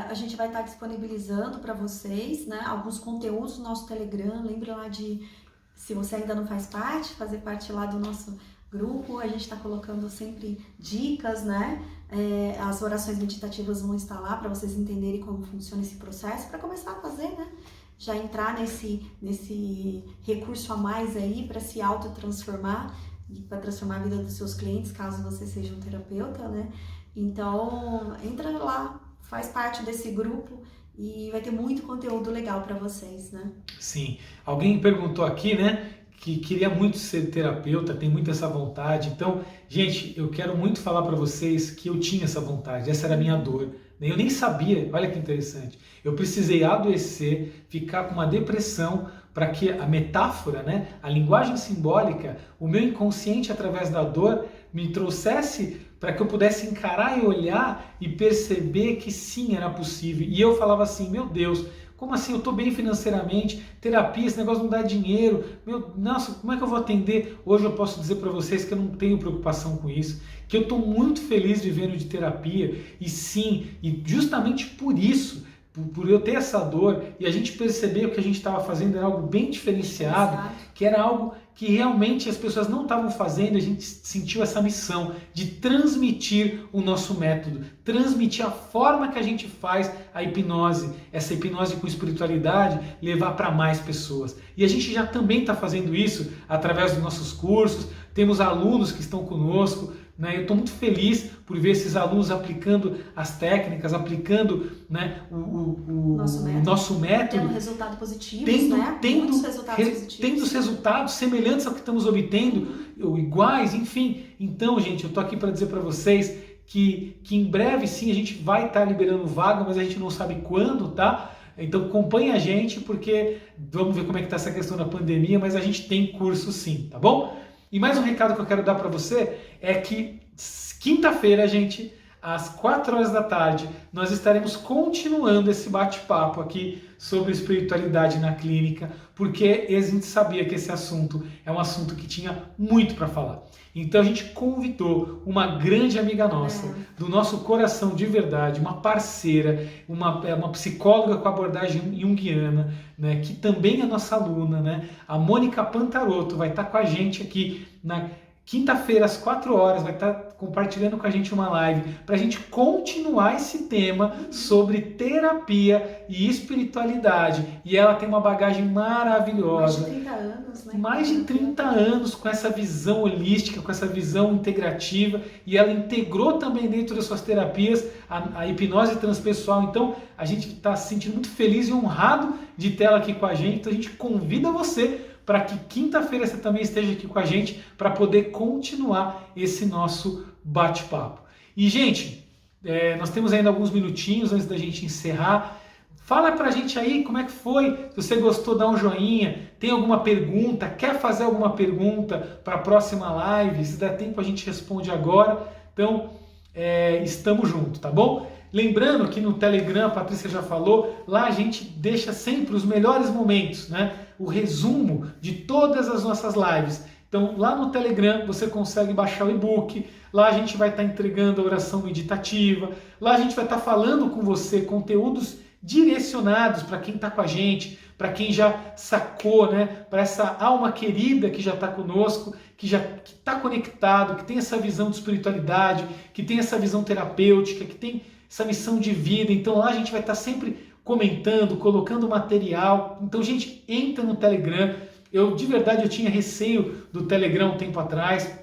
A gente vai estar disponibilizando para vocês, né, alguns conteúdos no nosso Telegram. Lembre lá se você ainda não faz parte, fazer parte lá do nosso grupo. A gente está colocando sempre dicas, né? As orações meditativas vão estar lá para vocês entenderem como funciona esse processo, para começar a fazer, né? Já entrar nesse recurso a mais aí para se autotransformar e para transformar a vida dos seus clientes, caso você seja um terapeuta, né? Então, entra lá, faz parte desse grupo e vai ter muito conteúdo legal para vocês, né? Sim. Alguém perguntou aqui, né, que queria muito ser terapeuta, tem muito essa vontade. Então, gente, eu quero muito falar para vocês que eu tinha essa vontade, essa era a minha dor. Eu nem sabia, olha que interessante. Eu precisei adoecer, ficar com uma depressão para que a metáfora, né, a linguagem simbólica, o meu inconsciente através da dor me trouxesse para que eu pudesse encarar e olhar e perceber que sim, era possível. E eu falava assim, meu Deus, como assim? Eu estou bem financeiramente, terapia, esse negócio não dá dinheiro. Nossa, como é que eu vou atender? Hoje eu posso dizer para vocês que eu não tenho preocupação com isso, que eu estou muito feliz vivendo de terapia. E sim, e justamente por isso, por eu ter essa dor e a gente perceber que o que a gente estava fazendo era algo bem diferenciado, exato, que era algo que realmente as pessoas não estavam fazendo, a gente sentiu essa missão de transmitir o nosso método, transmitir a forma que a gente faz a hipnose, essa hipnose com espiritualidade, levar para mais pessoas. E a gente já também está fazendo isso através dos nossos cursos, temos alunos que estão conosco, né? Eu estou muito feliz por ver esses alunos aplicando as técnicas, aplicando, né, o nosso método. Tendo resultados positivos, né? Muitos resultados positivos. Tendo os resultados semelhantes ao que estamos obtendo, ou iguais, enfim. Então, gente, eu estou aqui para dizer para vocês que em breve sim a gente vai estar liberando vaga, mas a gente não sabe quando, tá? Então acompanhe a gente, porque vamos ver como é que está essa questão da pandemia, mas a gente tem curso sim, tá bom? E mais um recado que eu quero dar para você é que quinta-feira, gente, às 4 horas da tarde, nós estaremos continuando esse bate-papo aqui sobre espiritualidade na clínica, porque a gente sabia que esse assunto é um assunto que tinha muito para falar. Então a gente convidou uma grande amiga nossa, do nosso coração de verdade, uma parceira, uma psicóloga com abordagem junguiana, né, que também é nossa aluna, né, a Mônica Pantarotto, vai estar com a gente aqui na quinta-feira, às 4 horas, vai estar compartilhando com a gente uma live para a gente continuar esse tema sobre terapia e espiritualidade. E ela tem uma bagagem maravilhosa. Mais de 30 anos, né? Mais de 30 anos com essa visão holística, com essa visão integrativa. E ela integrou também dentro das suas terapias a hipnose transpessoal. Então, a gente está se sentindo muito feliz e honrado de ter ela aqui com a gente. Então, a gente convida você para que quinta-feira você também esteja aqui com a gente para poder continuar esse nosso bate-papo. E, gente, nós temos ainda alguns minutinhos antes da gente encerrar. Fala pra gente aí como é que foi, se você gostou, dá um joinha, tem alguma pergunta, quer fazer alguma pergunta para a próxima live, se der tempo a gente responde agora. Então, estamos juntos, tá bom? Lembrando que no Telegram, a Patrícia já falou, lá a gente deixa sempre os melhores momentos, né? O resumo de todas as nossas lives. Então, lá no Telegram você consegue baixar o e-book, lá a gente vai estar entregando a oração meditativa, lá a gente vai estar falando com você conteúdos direcionados para quem está com a gente, para quem já sacou, né? Para essa alma querida que já está conosco, que está conectado, que tem essa visão de espiritualidade, que tem essa visão terapêutica, que tem essa missão de vida. Então lá a gente vai estar sempre comentando, colocando material. Então, gente, entra no Telegram. De verdade, eu tinha receio do Telegram um tempo atrás,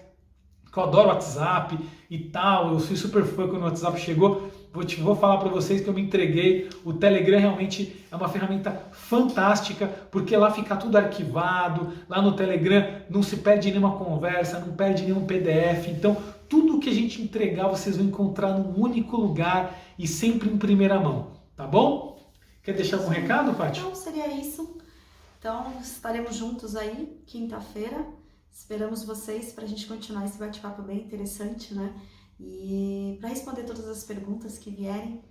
que eu adoro o WhatsApp e tal, eu fui super fã quando o WhatsApp chegou. Vou falar para vocês que eu me entreguei. O Telegram realmente é uma ferramenta fantástica, porque lá fica tudo arquivado, lá no Telegram não se perde nenhuma conversa, não perde nenhum PDF. Então, tudo que a gente entregar, vocês vão encontrar num único lugar e sempre em primeira mão, tá bom? Quer deixar algum recado, Paty? Então, seria isso. Então, estaremos juntos aí, quinta-feira. Esperamos vocês para a gente continuar esse bate-papo bem interessante, né? E para responder todas as perguntas que vierem,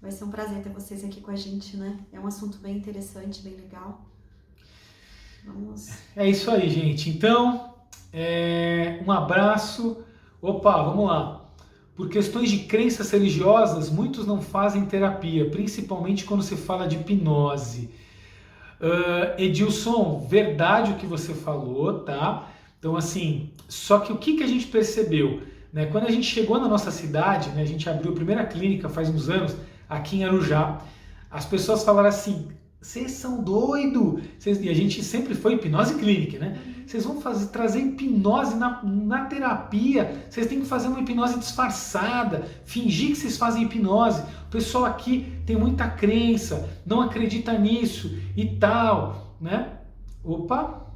vai ser um prazer ter vocês aqui com a gente, né? É um assunto bem interessante, bem legal. Vamos... É isso aí, gente. Então, um abraço. Opa, vamos lá. Por questões de crenças religiosas, muitos não fazem terapia, principalmente quando se fala de hipnose. Edilson, verdade o que você falou, tá? Então, assim, só que o que a gente percebeu? Né? Quando a gente chegou na nossa cidade, né, a gente abriu a primeira clínica faz uns anos, aqui em Arujá, as pessoas falaram assim, vocês são doidos! E a gente sempre foi hipnose clínica, né? Vocês vão trazer hipnose na terapia, vocês têm que fazer uma hipnose disfarçada, fingir que vocês fazem hipnose. O pessoal aqui tem muita crença, não acredita nisso e tal, né? Opa!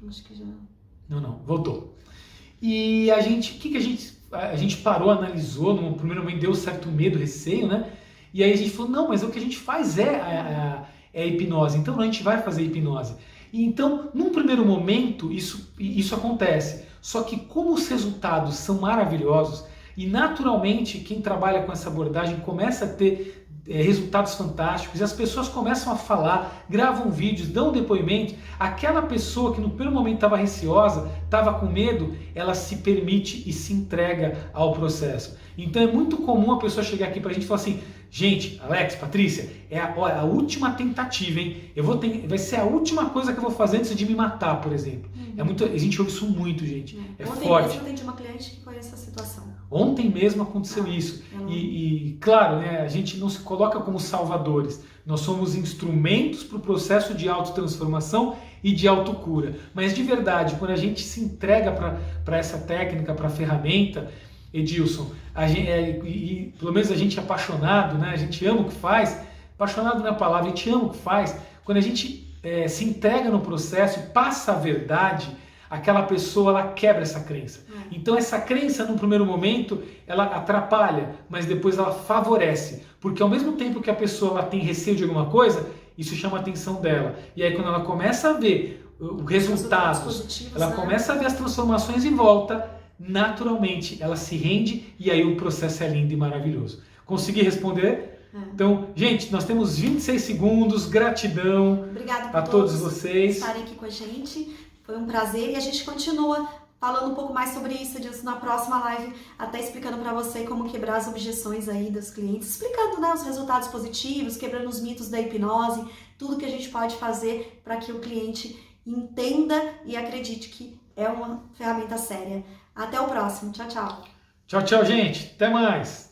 Acho que já... Não, voltou. E a gente, a gente parou, analisou, no primeiro momento deu certo medo, receio, né? E aí a gente falou, não, mas o que a gente faz é hipnose, então a gente vai fazer hipnose. E então, num primeiro momento, isso acontece. Só que como os resultados são maravilhosos, e naturalmente quem trabalha com essa abordagem começa a ter resultados fantásticos, e as pessoas começam a falar, gravam vídeos, dão depoimento, aquela pessoa que no primeiro momento estava receosa, estava com medo, ela se permite e se entrega ao processo. Então é muito comum a pessoa chegar aqui para a gente e falar assim, gente, Alex, Patrícia, é a última tentativa, hein? Vai ser a última coisa que eu vou fazer antes de me matar, por exemplo. A gente ouve isso muito, gente. Ontem forte. mesmo eu atendi uma cliente que foi essa situação. Ontem mesmo aconteceu isso. E, claro, né, a gente não se coloca como salvadores. Nós somos instrumentos para o processo de autotransformação e de autocura. Mas, de verdade, quando a gente se entrega para essa técnica, para a ferramenta, Edilson, pelo menos a gente é apaixonado, né, a gente ama o que faz, apaixonado não é a palavra, a gente ama o que faz. Quando a gente se entrega no processo e passa a verdade, aquela pessoa ela quebra essa crença. Então essa crença, num primeiro momento, ela atrapalha, mas depois ela favorece. Porque ao mesmo tempo que a pessoa ela tem receio de alguma coisa, isso chama a atenção dela. E aí quando ela começa a ver os resultados, ela começa a ver as transformações em volta, naturalmente ela se rende e aí o processo é lindo e maravilhoso. Consegui responder? Então, gente, nós temos 26 segundos, gratidão. Obrigada a todos vocês estarem aqui com a gente. Foi um prazer e a gente continua falando um pouco mais sobre isso, Edilson, na próxima live, até explicando para você como quebrar as objeções aí dos clientes, explicando, né, os resultados positivos, quebrando os mitos da hipnose, tudo que a gente pode fazer para que o cliente entenda e acredite que é uma ferramenta séria. Até o próximo. Tchau, tchau. Tchau, tchau, gente. Até mais.